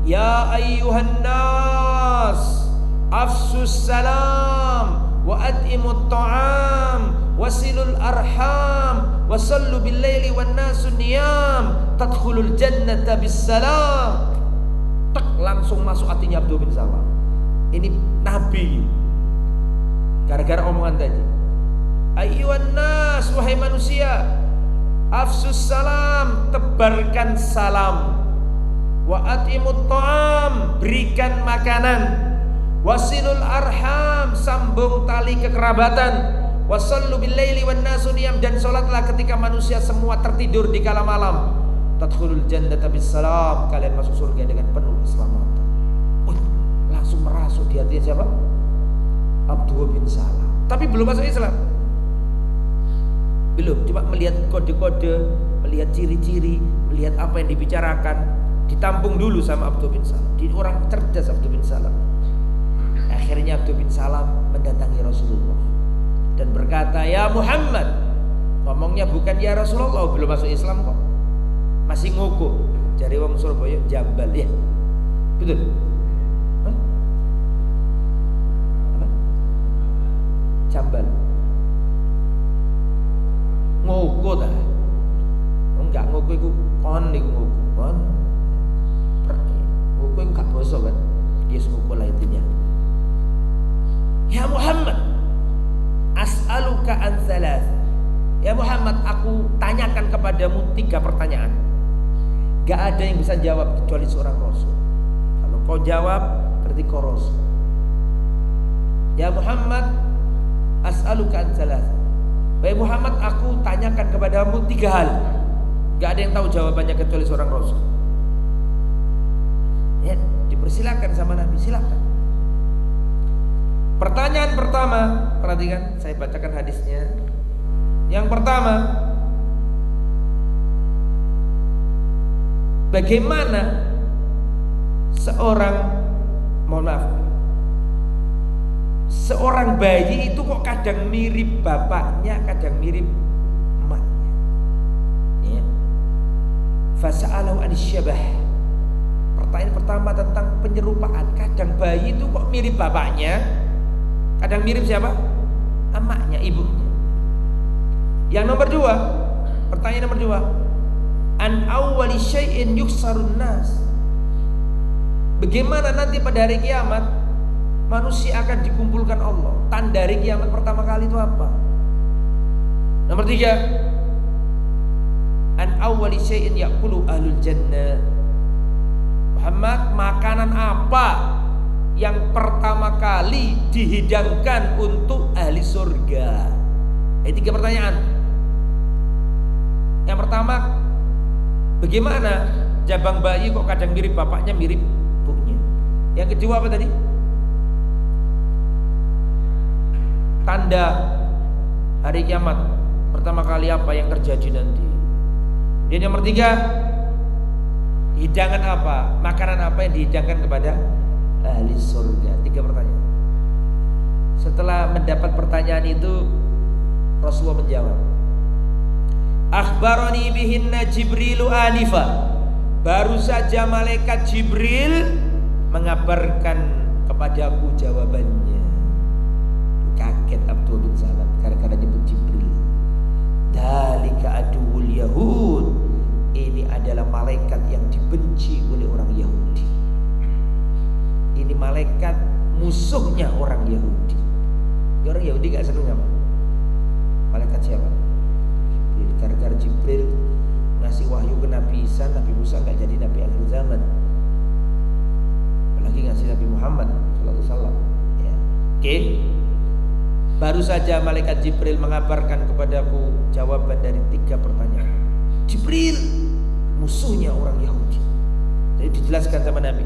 ya ayyuhan nas afsus salam wa at'imut ta'am wasilul arham wasallu bil laili wan nasu niyam tadkhulul jannata bis salam. Tak, langsung masuk hatinya Abdullah bin Salam. Ini Nabi gara-gara omongan tadi. Ayyuhan nas, wahai manusia, afsus salam, tebarkan salam. Wa atimut ta'am, berikan makanan. Wasilul arham, sambung tali kekerabatan. Wasallu bil laili wan nasu niyam, dan salatlah ketika manusia semua tertidur di kala malam. Tadkhulul jannata bis salam, kalian masuk surga dengan penuh keselamatan. Langsung merasuk di hati siapa? Abdullah bin Salam. Tapi belum masuk Islam. Belum, cuma melihat kode-kode, melihat ciri-ciri, melihat apa yang dibicarakan. Ditampung dulu sama Abdullah bin Salam. Dia orang cerdas Abdullah bin Salam. Akhirnya Abdullah bin Salam mendatangi Rasulullah dan berkata, ya Muhammad. Ngomongnya bukan ya Rasulullah, belum masuk Islam kok, masih ngukuh. Jari wong Surabaya jambal ya. Betul? Hah? Apa? Jambal. Ngukuh dah. Enggak ngukuh iku kon niku ngukuh. Kon pergi. Ngukuh iku gak basa kan. Dia ngukuh lah intinya. Ya Muhammad, as'aluka an thalath. Ya Muhammad, aku tanyakan kepadamu 3 pertanyaan. Gak ada yang bisa jawab kecuali seorang Rasul. Kalau kau jawab, berarti kau Rasul. Ya Muhammad, as'aluka an thalath. Wahai Muhammad, aku tanyakan kepadamu 3 hal. Gak ada yang tahu jawabannya kecuali seorang Rasul. Ya, Dipersilakan sama Nabi, silakan. Pertanyaan pertama, perhatikan, saya bacakan hadisnya. Yang pertama, bagaimana seorang bayi itu kok kadang mirip bapaknya, kadang mirip emaknya. Ya. Fasa'alahu anisyabah. Pertanyaan pertama tentang penyerupaan. Kadang bayi itu kok mirip bapaknya, kadang mirip siapa? Emaknya, ibunya. Yang nomor dua, pertanyaan nomor dua, an awwali syai'in yuksarun nas. Bagaimana nanti pada hari kiamat manusia akan dikumpulkan Allah? Tanda hari kiamat pertama kali itu apa? Nomor tiga, an awwali syai'in ya'kulu ahlul jannah. Muhammad, makanan apa yang pertama kali dihidangkan untuk ahli surga? Ini tiga pertanyaan. Yang pertama, bagaimana jabang bayi kok kadang mirip bapaknya, mirip ibunya? Yang kedua apa tadi? Tanda hari kiamat pertama kali apa yang terjadi nanti? Dan yang nomor tiga, hidangan apa, makanan apa yang dihidangkan kepada ahli surga? Tiga pertanyaan. Setelah mendapat pertanyaan itu, Rasulullah menjawab, akhbarani bihinna Jibrilu anifa. Baru saja malaikat Jibril mengabarkan kepadaku jawabannya. Kaget Abdul bin Salam karena nyebut Jibril. Dalika aduul Yahud. Ini adalah malaikat yang dibenci oleh orang Yahudi. Ini malaikat musuhnya orang Yahudi. Orang Yahudi gak seneng apa? Malaikat siapa? Gara-gara Jibril ngasih wahyu ke Nabi Isa, Nabi Musa gak jadi Nabi akhir zaman. Apalagi ngasih Nabi Muhammad sallallahu alaihi wasallam. Ya. Oke. Baru saja malaikat Jibril mengabarkan kepadaku jawaban dari tiga pertanyaan. Jibril musuhnya orang Yahudi. Jadi dijelaskan sama Nabi.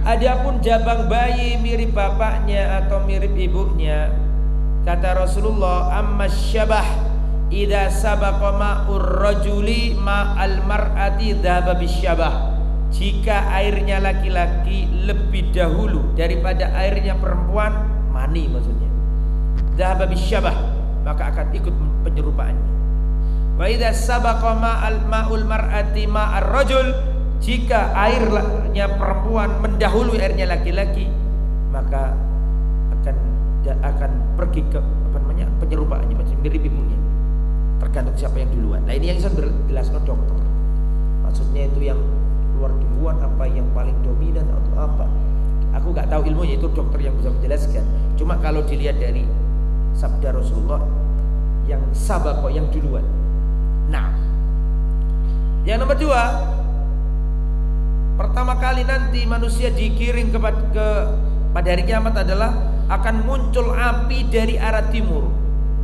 Adapun jabang bayi mirip bapaknya atau mirip ibunya, kata Rasulullah, amma syabah idza sabaqa ma'ur rajuli ma'al mar'ati dhahaba bisyabah. Jika airnya laki-laki lebih dahulu daripada airnya perempuan, mani maksudnya, dhahaba bisyabah, maka akan ikut penyerupaannya. Wa idza sabaqa ma'ul mar'ati ma'ar rajul, jika airnya perempuan mendahului airnya laki-laki, maka akan pergi ke penyerupaannya, mirip ibunya. Tergantung siapa yang duluan. Nah, ini yang saya jelaskan dokter. Maksudnya itu yang keluar duluan, apa yang paling dominan atau apa? Aku nggak tahu ilmunya, itu dokter yang bisa menjelaskan. Cuma kalau dilihat dari sabda Rasulullah, yang sabaqo, yang duluan. Nah, yang nomor dua, pertama kali nanti manusia digiring pada hari kiamat adalah akan muncul api dari arah timur.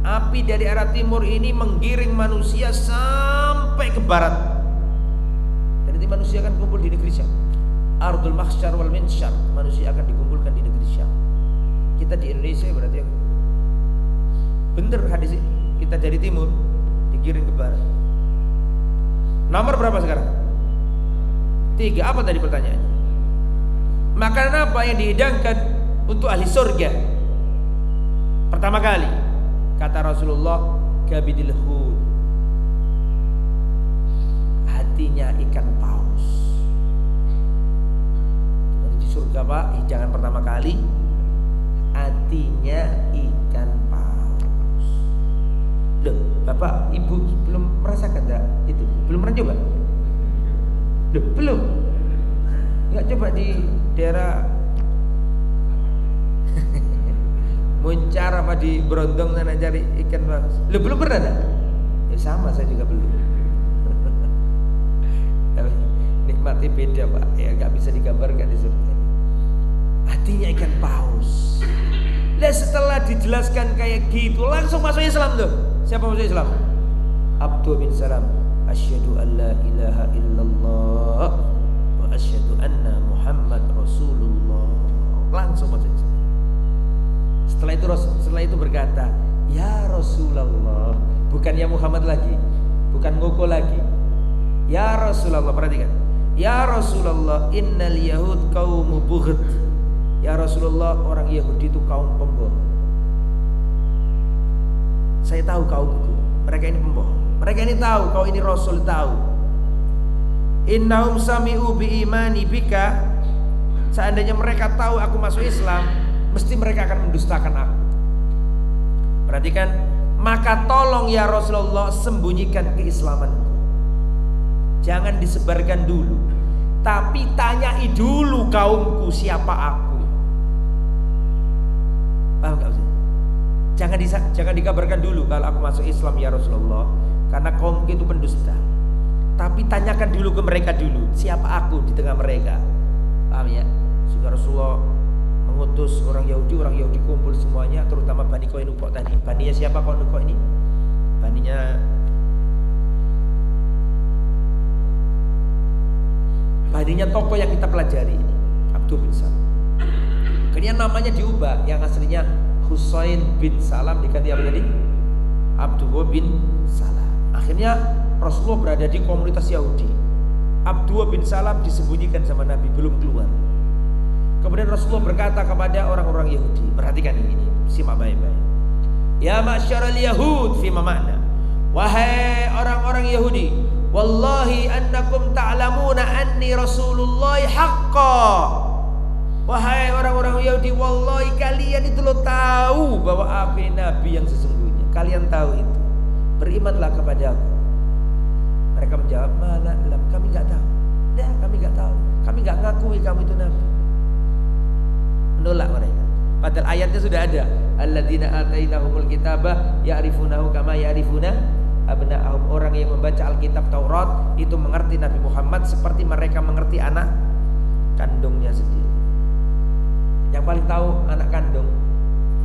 Api dari arah timur ini menggiring manusia sampai ke barat. Dan nanti manusia akan kumpul di negeri Syam. Ardul mahsyar wal minsyar. Manusia akan dikumpulkan di negeri Syam. Kita di Indonesia berarti bener hadis ini. Kita dari timur digiring ke barat. Nomor berapa sekarang? 3. Apa tadi pertanyaannya? Makanan apa yang dihidangkan untuk ahli surga? Pertama kali, kata Rasulullah, kabidil hud, hatinya ikan paus. Di surga Pak, hidangan pertama kali hatinya ikan paus. Loh, Bapak, Ibu belum merasakan enggak itu? Belum pernah coba? Loh, belum? Enggak coba di daerah Muncar apa di Brondong sana cari ikan paus? Loh, belum pernah enggak? Ya sama, saya juga belum. Tapi nikmatnya beda Pak, ya enggak bisa digambarkan di surga. Hatinya ikan paus. Lah setelah dijelaskan kayak gitu, langsung masuk Islam tuh. Siapa masuk Islam? Abdul bin Salam. Asyhadu an la ilaha illallah wa asyhadu anna Setelah itu berkata, ya Rasulullah, bukan ya Muhammad lagi, bukan ngoko lagi. Ya Rasulullah, perhatikan. Ya Rasulullah, innal yahud qaumu bught. Ya Rasulullah, orang Yahudi itu kaum pembohong. Saya tahu kaumku, mereka ini pembohong. Mereka ini tahu, kau ini Rasul tahu. Innahum sami'u bi imani bika. Seandainya mereka tahu aku masuk Islam, mesti mereka akan mendustakan aku. Perhatikan, maka tolong ya Rasulullah sembunyikan keislamanku. Jangan disebarkan dulu, tapi tanyai dulu kaumku siapa aku. Paham gak sih? Jangan dikabarkan dulu kalau aku masuk Islam ya Rasulullah, karena kaumku itu pendusta. Tapi tanyakan dulu ke mereka dulu, siapa aku di tengah mereka. Paham ya? Sehingga Rasulullah mengutus orang Yahudi kumpul semuanya, terutama Bani Qainuqa tadi. Baninya siapa Qainuqa ini? Baninya tokoh yang kita pelajari ini, Abdul bin Salam. Kemudian namanya diubah, yang aslinya Husain bin Salam diganti apa tadi? Abdul bin Salam. Akhirnya Rasulullah berada di komunitas Yahudi. Abdul bin Salam disembunyikan sama Nabi, belum keluar. Kemudian Rasulullah berkata kepada orang-orang Yahudi, perhatikan ini, simak baik-baik. Ya ma'syaral yahud, fima makna. Wahai orang-orang Yahudi, wallahi annakum ta'lamuna anni Rasulullah haqqa. Wahai orang-orang Yahudi, wallahi kalian itu lo tahu bahwa aku ini Nabi yang sesungguhnya. Kalian tahu itu. Berimanlah kepada aku. Mereka menjawab, mana lam, kami enggak tahu. Dah, kami enggak tahu. Kami enggak ngakui kamu itu Nabi. Menolak mereka. Padahal ayatnya sudah ada. Alladzina atainahumul kitabah ya'rifunahu kama ya'rifuna abna'ahum. Orang yang membaca Alkitab Taurat itu mengerti Nabi Muhammad seperti mereka mengerti anak kandungnya sendiri. Yang paling tahu anak kandung,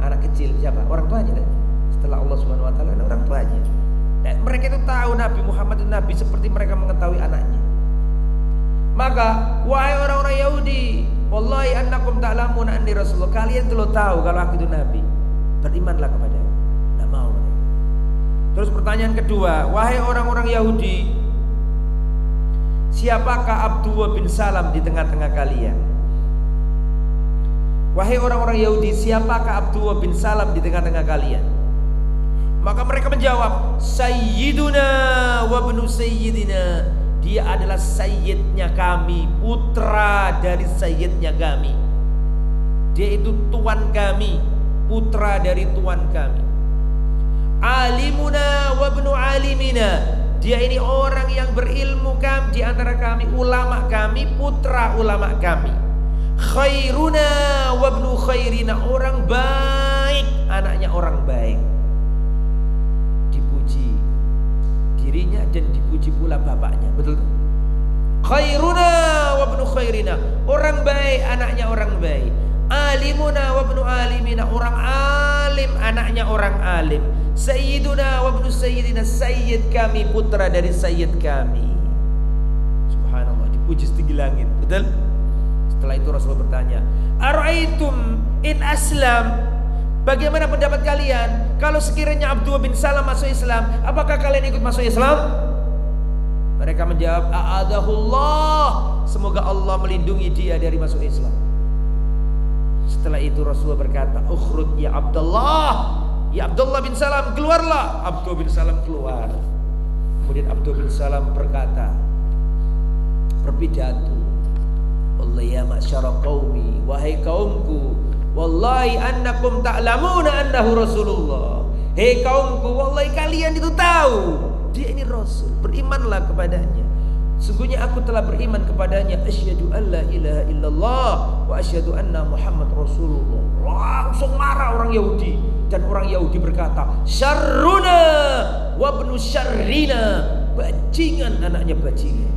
anak kecil siapa? Orang tuanya kan? Setelah Allah Subhanahu wa taala orang tuanya. Dan mereka itu tahu Nabi Muhammad itu Nabi seperti mereka mengetahui anaknya. Maka wahai orang-orang Yahudi, wallahi annakum ta'lamuna anni Rasulullah, kalian itu lo tahu kalau aku itu Nabi. Berimanlah kepada aku. Tidak mau mereka. Terus pertanyaan kedua, wahai orang-orang Yahudi, siapakah Abdullah bin Salam di tengah-tengah kalian? Wahai orang-orang Yahudi, siapakah Abdullah bin Salam di tengah-tengah kalian? Maka mereka menjawab, Sayyiduna wa ibnu Sayyidina. Dia adalah sayyidnya kami, putra dari sayyidnya kami. Dia itu tuan kami, putra dari tuan kami. Alimuna wa ibnu alimina. Dia ini orang yang berilmu kami, di antara kami, ulama kami, putra ulama kami. Khairuna wa ibnu khairina, orang baik, anaknya orang baik. Dipuji dirinya dan dipuji pula bapaknya, betul kan? Khairuna wa ibnu khairina, orang baik, anaknya orang baik. Alimuna wa ibnu alimina, orang alim, anaknya orang alim. Sayyiduna wa ibnu sayyidina, sayyid kami, putra dari sayyid kami. Subhanallah, dipuji setinggi langit, betul? Setelah itu Rasulullah bertanya, Ara'aitum in aslam, bagaimana pendapat kalian kalau sekiranya Abdullah bin Salam masuk Islam, apakah kalian ikut masuk Islam? Mereka menjawab, a'adahullah, semoga Allah melindungi dia dari masuk Islam. Setelah itu Rasulullah berkata, ukhruj ya Abdullah, ya Abdullah bin Salam, keluarlah. Abdullah bin Salam keluar. Kemudian Abdullah bin Salam berkata, berpidato, wallahi ya ma'syara qaumi, wahai kaumku, wallahi annakum ta'lamuna annahu Rasulullah. Hei kaumku, wallahi kalian itu tahu dia ini Rasul, berimanlah kepadanya. Sungguhnya aku telah beriman kepadanya. Asyhadu an la ilaha illallah wa asyhadu anna Muhammad Rasulullah. Langsung marah orang Yahudi, dan orang Yahudi berkata, syarruna wa ibnu syarrina, bajingan anaknya bajingan,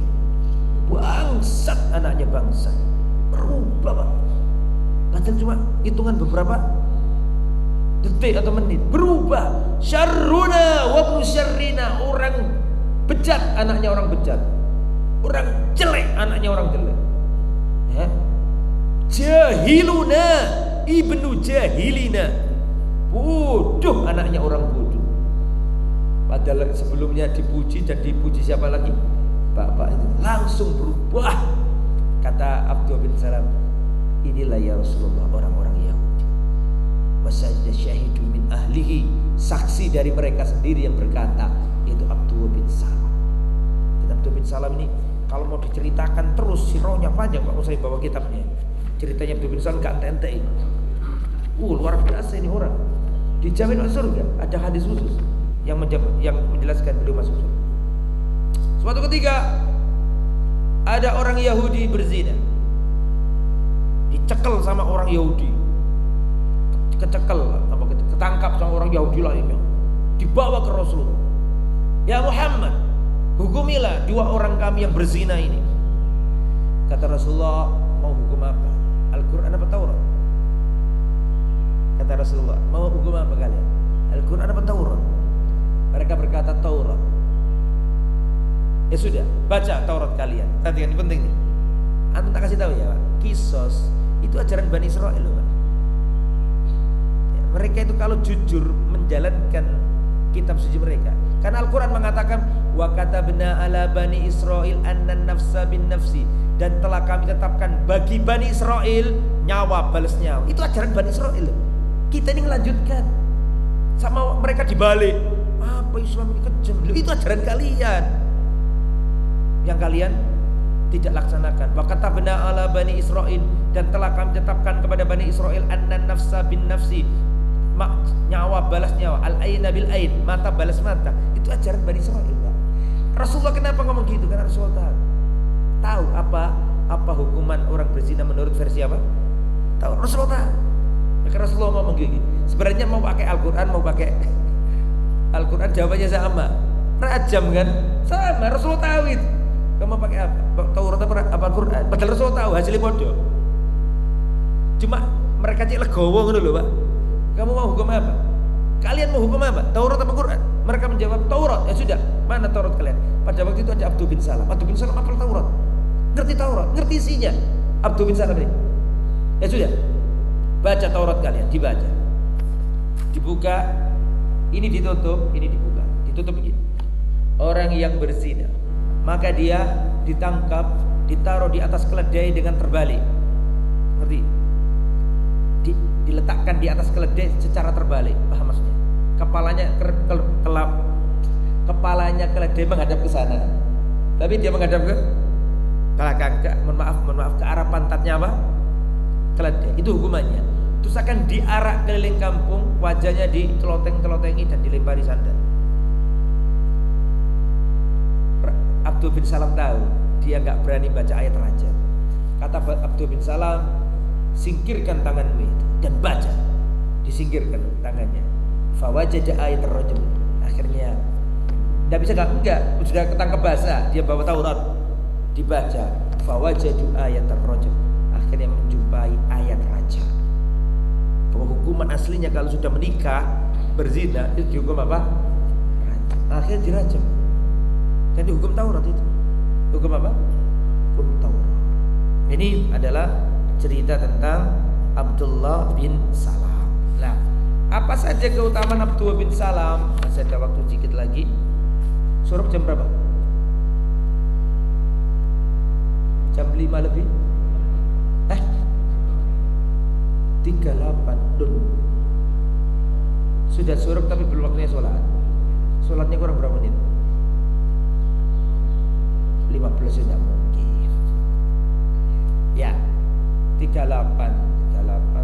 bangsat anaknya bangsat. Berubah Pak. Padahal cuma hitungan beberapa detik atau menit, berubah. Syarruna wa ibnu syarrina, orang bejat anaknya orang bejat, orang jelek anaknya orang jelek. Jahiluna ibnu jahilina, Bodoh, anaknya orang bodoh. Padahal sebelumnya dipuji dan dipuji siapa lagi? Bapak itu. Langsung berubah. Kata Abdullah bin Salam, inilah ya Rasulullah orang-orang Yahudi. Wasajda syahidu min ahlihi, saksi dari mereka sendiri yang berkata, yaitu Abdullah bin Salam. Dan Abdullah bin Salam ini kalau mau diceritakan terus sirahnya panjang, Pak. Saya bawa kitabnya. Ceritanya Abdullah bin Salam gak ente-ente. Luar biasa ini orang. Dijamin masuk surga. Ada hadis khusus yang menjelaskan beliau masuk surga. Suatu ketika ada orang Yahudi berzina, dicekel sama orang Yahudi, ketangkap sama orang Yahudi lainnya, dibawa ke Rasulullah. Ya Muhammad, hukumilah dua orang kami yang berzina ini. Kata Rasulullah, mau hukum apa? Al-Quran apa Taurat? Kata Rasulullah, mau hukum apa kalian? Al-Quran apa Taurat? Mereka berkata Taurat. Ya sudah, baca Taurat kalian. Tadi yang penting nih. Antum tak kasih tahu ya, Pak. Kisos itu ajaran Bani Israel, Pak. Ya, mereka itu kalau jujur menjalankan kitab suci mereka. Karena Al-Quran mengatakan wa katabna ala Bani Israel annan nafsa bin nafsi, dan telah kami tetapkan bagi Bani Israel nyawa balas nyawa. Itu ajaran Bani Israel. Kita ini melanjutkan. Sama mereka dibalik. Apa Islam ini kejam? Itu ajaran kalian yang kalian tidak laksanakan. Wa katabna ala Bani Israel, dan telah kami tetapkan kepada Bani Israel annan nafsa bin nafsi, nyawa balas nyawa, al aina bil ain, mata balas mata. Itu ajaran Bani Israel, Pak. Rasulullah kenapa ngomong gitu? Karena Rasulullah tahu apa hukuman orang berzina menurut versi apa? Tahu Rasulullah. Maka Rasulullah ngomong gini. Sebenarnya mau pakai Al-Quran, mau pakai Al-Quran, jawabannya sama. Rajam kan? Sama. Rasulullah tahu itu. Kamu pakai apa? Taurat apa Al-Quran? Padahal Rasulullah tahu hasilnya bodoh. Cuma mereka cek legowo gitu loh, Pak. Kamu mau hukum apa? Kalian mau hukum apa? Taurat apa Quran? Mereka menjawab Taurat. Ya sudah, mana Taurat kalian? Pada waktu itu ada Abdul bin Salam. Abdul bin Salam hafal Taurat. Ngerti Taurat, ngerti isinya. Abdul bin Salam ini. Ya sudah. Baca Taurat kalian, dibaca. Dibuka, ini ditutup, ini dibuka. Ditutup begini. Orang yang berzina, maka dia ditangkap, ditaruh di atas keledai dengan terbalik. Ngerti? Diletakkan di atas keledai secara terbalik. Paham maksudnya? Kepalanya keledai menghadap ke sana, tapi dia menghadap ke belakang. Mohon maaf, ke arah pantatnya apa? Keledai. Itu hukumannya. Terus akan diarak keliling kampung, wajahnya diteloteng-telotengi dan dilempari sandal. Abdul bin Salam tahu dia nggak berani baca ayat rajam. Kata Abdul bin Salam, singkirkan tanganmu itu dan baca. Disingkirkan tangannya. Fawajada ayat rajam. Akhirnya tidak bisa enggak, sudah ketangkep basah. Dia bawa Taurat, dibaca. Fawajadu ayat rajam. Akhirnya menjumpai ayat rajam. Bahwa hukuman aslinya kalau sudah menikah berzina itu dihukum apa? Akhirnya dirajam. Dan dihukum Taurat itu. Hukum apa? Hukum Taurat. Ini adalah cerita tentang Abdullah bin Salam. Nah, apa saja keutamaan Abdullah bin Salam? Masih ada waktu sedikit lagi. Suruh jam berapa? Jam 5 lebih? 38 dun. Sudah suruh tapi belum waktunya sholat. Sholatnya kurang berapa menit? 15 sudah mungkin. Ya, 38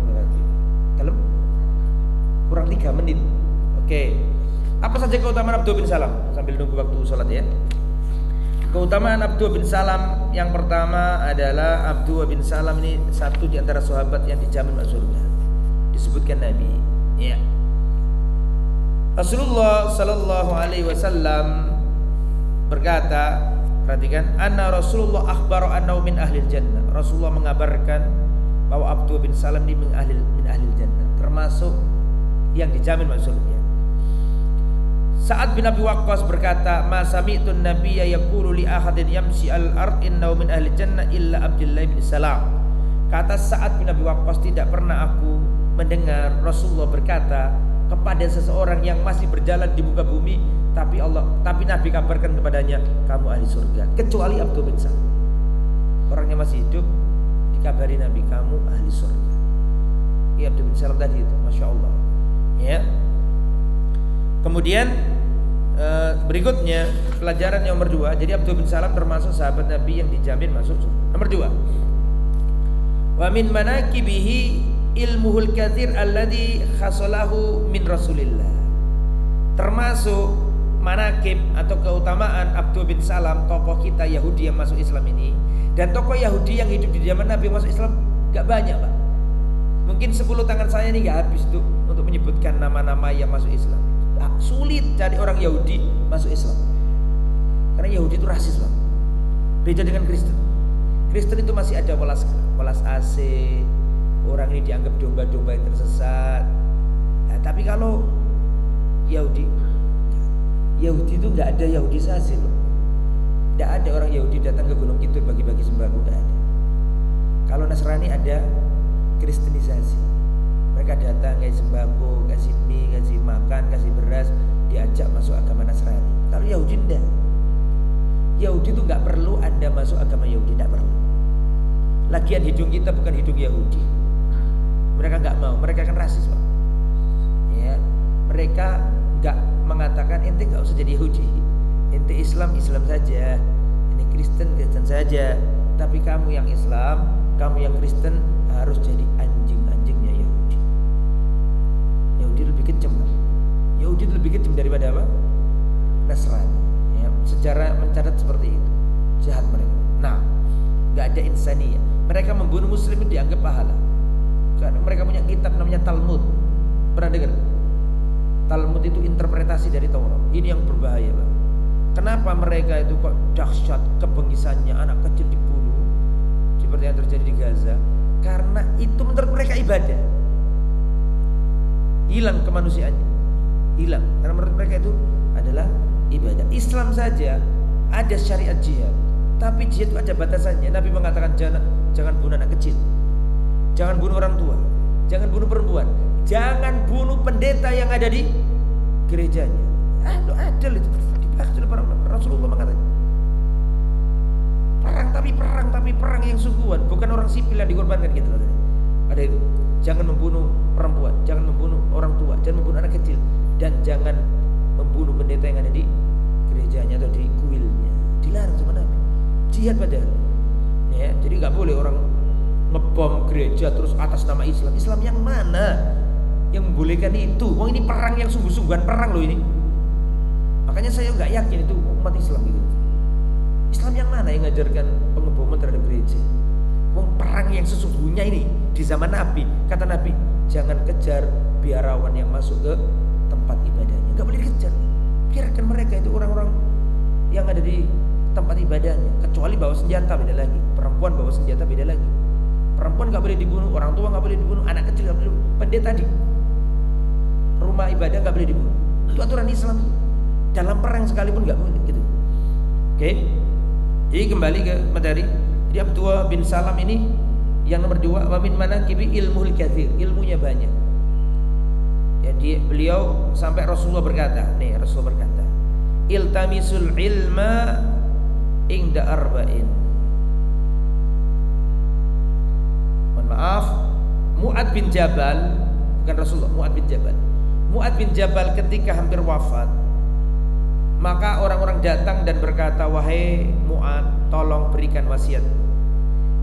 berarti dalam kurang 3 menit. Oke. Apa saja keutamaan Abdul bin Salam? Sambil nunggu waktu sholat ya. Keutamaan Abdul bin Salam yang pertama adalah Abdul bin Salam ini satu di antara sahabat yang dijamin masuk surga. Disebutkan Nabi. Ya. Rasulullah sallallahu alaihi wasallam berkata, perhatikan, anna Rasulullah akhbara annahu min ahlil jannah. Rasulullah mengabarkan bahwa Abdul bin Salam ini min ahlil jannah, termasuk yang dijamin masuk surga. Sa'ad bin Abi Waqqas berkata, "Ma sami'tun nabiyya yaqulu li ahadin yamshi al-ard innahu min ahli jannah illa Abdullah bin Salam." Kata Sa'ad bin Abi Waqqas, tidak pernah aku mendengar Rasulullah berkata kepada seseorang yang masih berjalan di muka bumi, tapi Nabi kabarkan kepadanya kamu ahli surga, kecuali Abdullah bin Salam. Orangnya masih hidup, dikabari Nabi kamu ahli surga. Ya Abdullah bin Salam tadi itu, masya Allah. Ya. Kemudian berikutnya pelajaran yang nomor 2. Jadi Abdullah bin Salam termasuk sahabat Nabi yang dijamin masuk surga. Nomor 2. Wa min manaqibihi ilmuhul katsir alladhi khasalahu min Rasulillah. Termasuk manaqib atau keutamaan Abdullah bin Salam, tokoh kita Yahudi yang masuk Islam ini, dan tokoh Yahudi yang hidup di zaman Nabi masuk Islam gak banyak, Pak. Mungkin 10 tangan saya ini gak habis tuh untuk menyebutkan nama-nama yang masuk Islam. Sulit cari orang Yahudi masuk Islam, karena Yahudi itu rasis, Pak. Beda dengan Kristen. Kristen itu masih ada welas asih, orang ini dianggap domba-domba yang tersesat. Nah, tapi kalau Yahudi itu nggak ada Yahudisasi, loh. Nggak ada orang Yahudi datang ke Gunung Kidul bagi-bagi sembako, nggak ada. Kalau Nasrani ada Kristenisasi. Mereka datang kasih sembako, kasih mie, kasih makan, kasih beras, diajak masuk agama Nasrani. Kalau Yahudi enggak. Yahudi itu nggak perlu Anda masuk agama Yahudi, nggak perlu. Lagian hidung kita bukan hidung Yahudi. Mereka nggak mau, mereka kan rasis, Pak. Ya, mereka nggak mengatakan ente nggak usah jadi Yahudi, ente Islam saja, ini Kristen saja. Tapi kamu yang Islam, kamu yang Kristen harus jadi anjing-anjingnya Yahudi. Yahudi lebih kejam, Pak. Yahudi lebih kejam daripada apa? Nasrani. Ya, sejarah mencatat seperti itu. Jahat mereka. Nah, nggak ada insaniyah. Mereka membunuh Muslim itu dianggap pahala. Karena mereka punya kitab namanya Talmud. Pernah dengar? Talmud itu interpretasi dari Taurat. Ini yang berbahaya, Pak. Kenapa mereka itu kok dahsyat kebengisannya, anak kecil dibunuh seperti yang terjadi di Gaza? Karena itu menurut mereka ibadah. Hilang kemanusiaannya. Hilang. Karena menurut mereka itu adalah ibadah. Islam saja ada syariat jihad, tapi jihad itu ada batasannya. Nabi mengatakan jangan bunuh anak kecil, jangan bunuh orang tua, jangan bunuh perempuan, jangan bunuh pendeta yang ada di gerejanya. Lo adil itu dibahas oleh para ulama. Rasulullah mengatakan perang tapi perang yang sungguhan, bukan orang sipil yang dikorbankan gitu. Ada itu. Jangan membunuh perempuan, jangan membunuh orang tua, jangan membunuh anak kecil, dan jangan membunuh pendeta yang ada di gerejanya atau di kuilnya. Dilarang sama Nabi. Jihad padahal. Ya, jadi nggak boleh orang ngebom gereja terus atas nama Islam. Islam yang mana yang membolehkan itu? Wong ini perang yang sungguh-sungguhan, perang loh ini. Makanya saya nggak yakin itu umat Islam gitu. Islam yang mana yang ngajarkan pengeboman terhadap gereja? Wong perang yang sesungguhnya ini di zaman Nabi, kata Nabi, jangan kejar biarawan yang masuk ke tempat ibadahnya. Nggak boleh dikejar. Biarkan mereka itu orang-orang yang ada di tempat ibadahnya. Kecuali bawa senjata beda lagi. Perempuan bawa senjata beda lagi. Perempuan nggak boleh dibunuh, orang tua nggak boleh dibunuh, anak kecil nggak boleh dibunuh. Pendeta di rumah ibadah nggak boleh dibunuh. Itu aturan Islam. Dalam perang sekalipun nggak boleh gitu. Oke. Jadi kembali ke materi. Jadi Abdullah bin Salam ini yang nomor 2, wa min manaqibi ilmuhul katsir, ilmunya banyak. Jadi beliau sampai Rasulullah berkata, iltamisul ilma inda arba'in. Mohon maaf, Mu'ad bin Jabal, bukan Rasulullah, Mu'ad bin Jabal. Mu'ad bin Jabal ketika hampir wafat, maka orang-orang datang dan berkata, wahai Mu'ad, tolong berikan wasiat.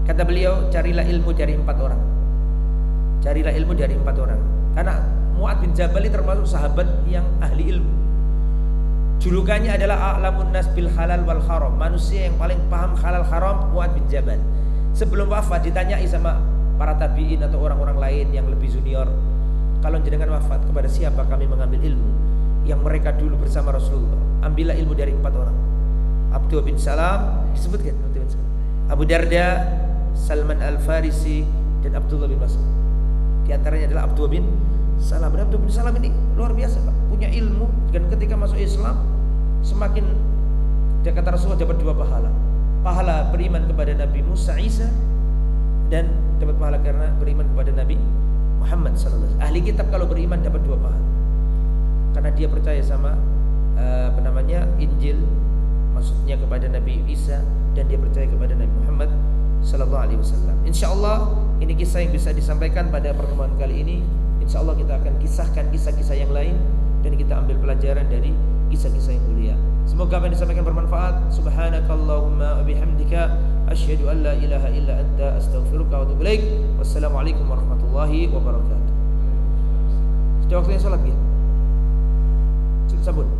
Kata beliau, carilah ilmu dari 4 orang. Carilah ilmu dari 4 orang. Karena Mu'ad bin Jabal ini termasuk sahabat yang ahli ilmu. Julukannya adalah a'lamun nas bil halal wal haram. Manusia yang paling paham halal haram, Mu'ad bin Jabal. Sebelum wafat ditanyai sama para tabi'in atau orang-orang lain yang lebih junior, kalau jenengan wafat, kepada siapa kami mengambil ilmu yang mereka dulu bersama Rasulullah? Ambillah ilmu dari 4 orang. Abdullah bin Salam disebutkan, Abu Darda, Salman Al-Farisi, dan Abdullah bin Mas'ud. Di antaranya adalah Abdullah bin Salam. Dan Abdullah bin Salam ini luar biasa, Pak. Punya ilmu, dan ketika masuk Islam semakin, dia kata Rasulullah, dapat 2 pahala. Pahala beriman kepada Nabi Musa Isa, dan dapat pahala karena beriman kepada Nabi Muhammad sallallahu alaihi wasallam. Ahli kitab kalau beriman dapat 2 pahala. karena dia percaya sama Injil, maksudnya kepada Nabi Isa, dan dia percaya kepada Nabi Muhammad sallallahu alaihi wasallam. Insyaallah ini kisah yang bisa disampaikan pada pertemuan kali ini. Insyaallah kita akan kisahkan kisah-kisah yang lain dan kita ambil pelajaran dari kisah-kisah yang mulia. Semoga apa yang disampaikan bermanfaat. Subhanakallahumma wa bihamdika asyhadu an la ilaha illa anta astaghfiruka wa atubu ilaik. Wassalamualaikum warahmatullahi wabarakatuh. Sudah waktunya salat ya? Sabun.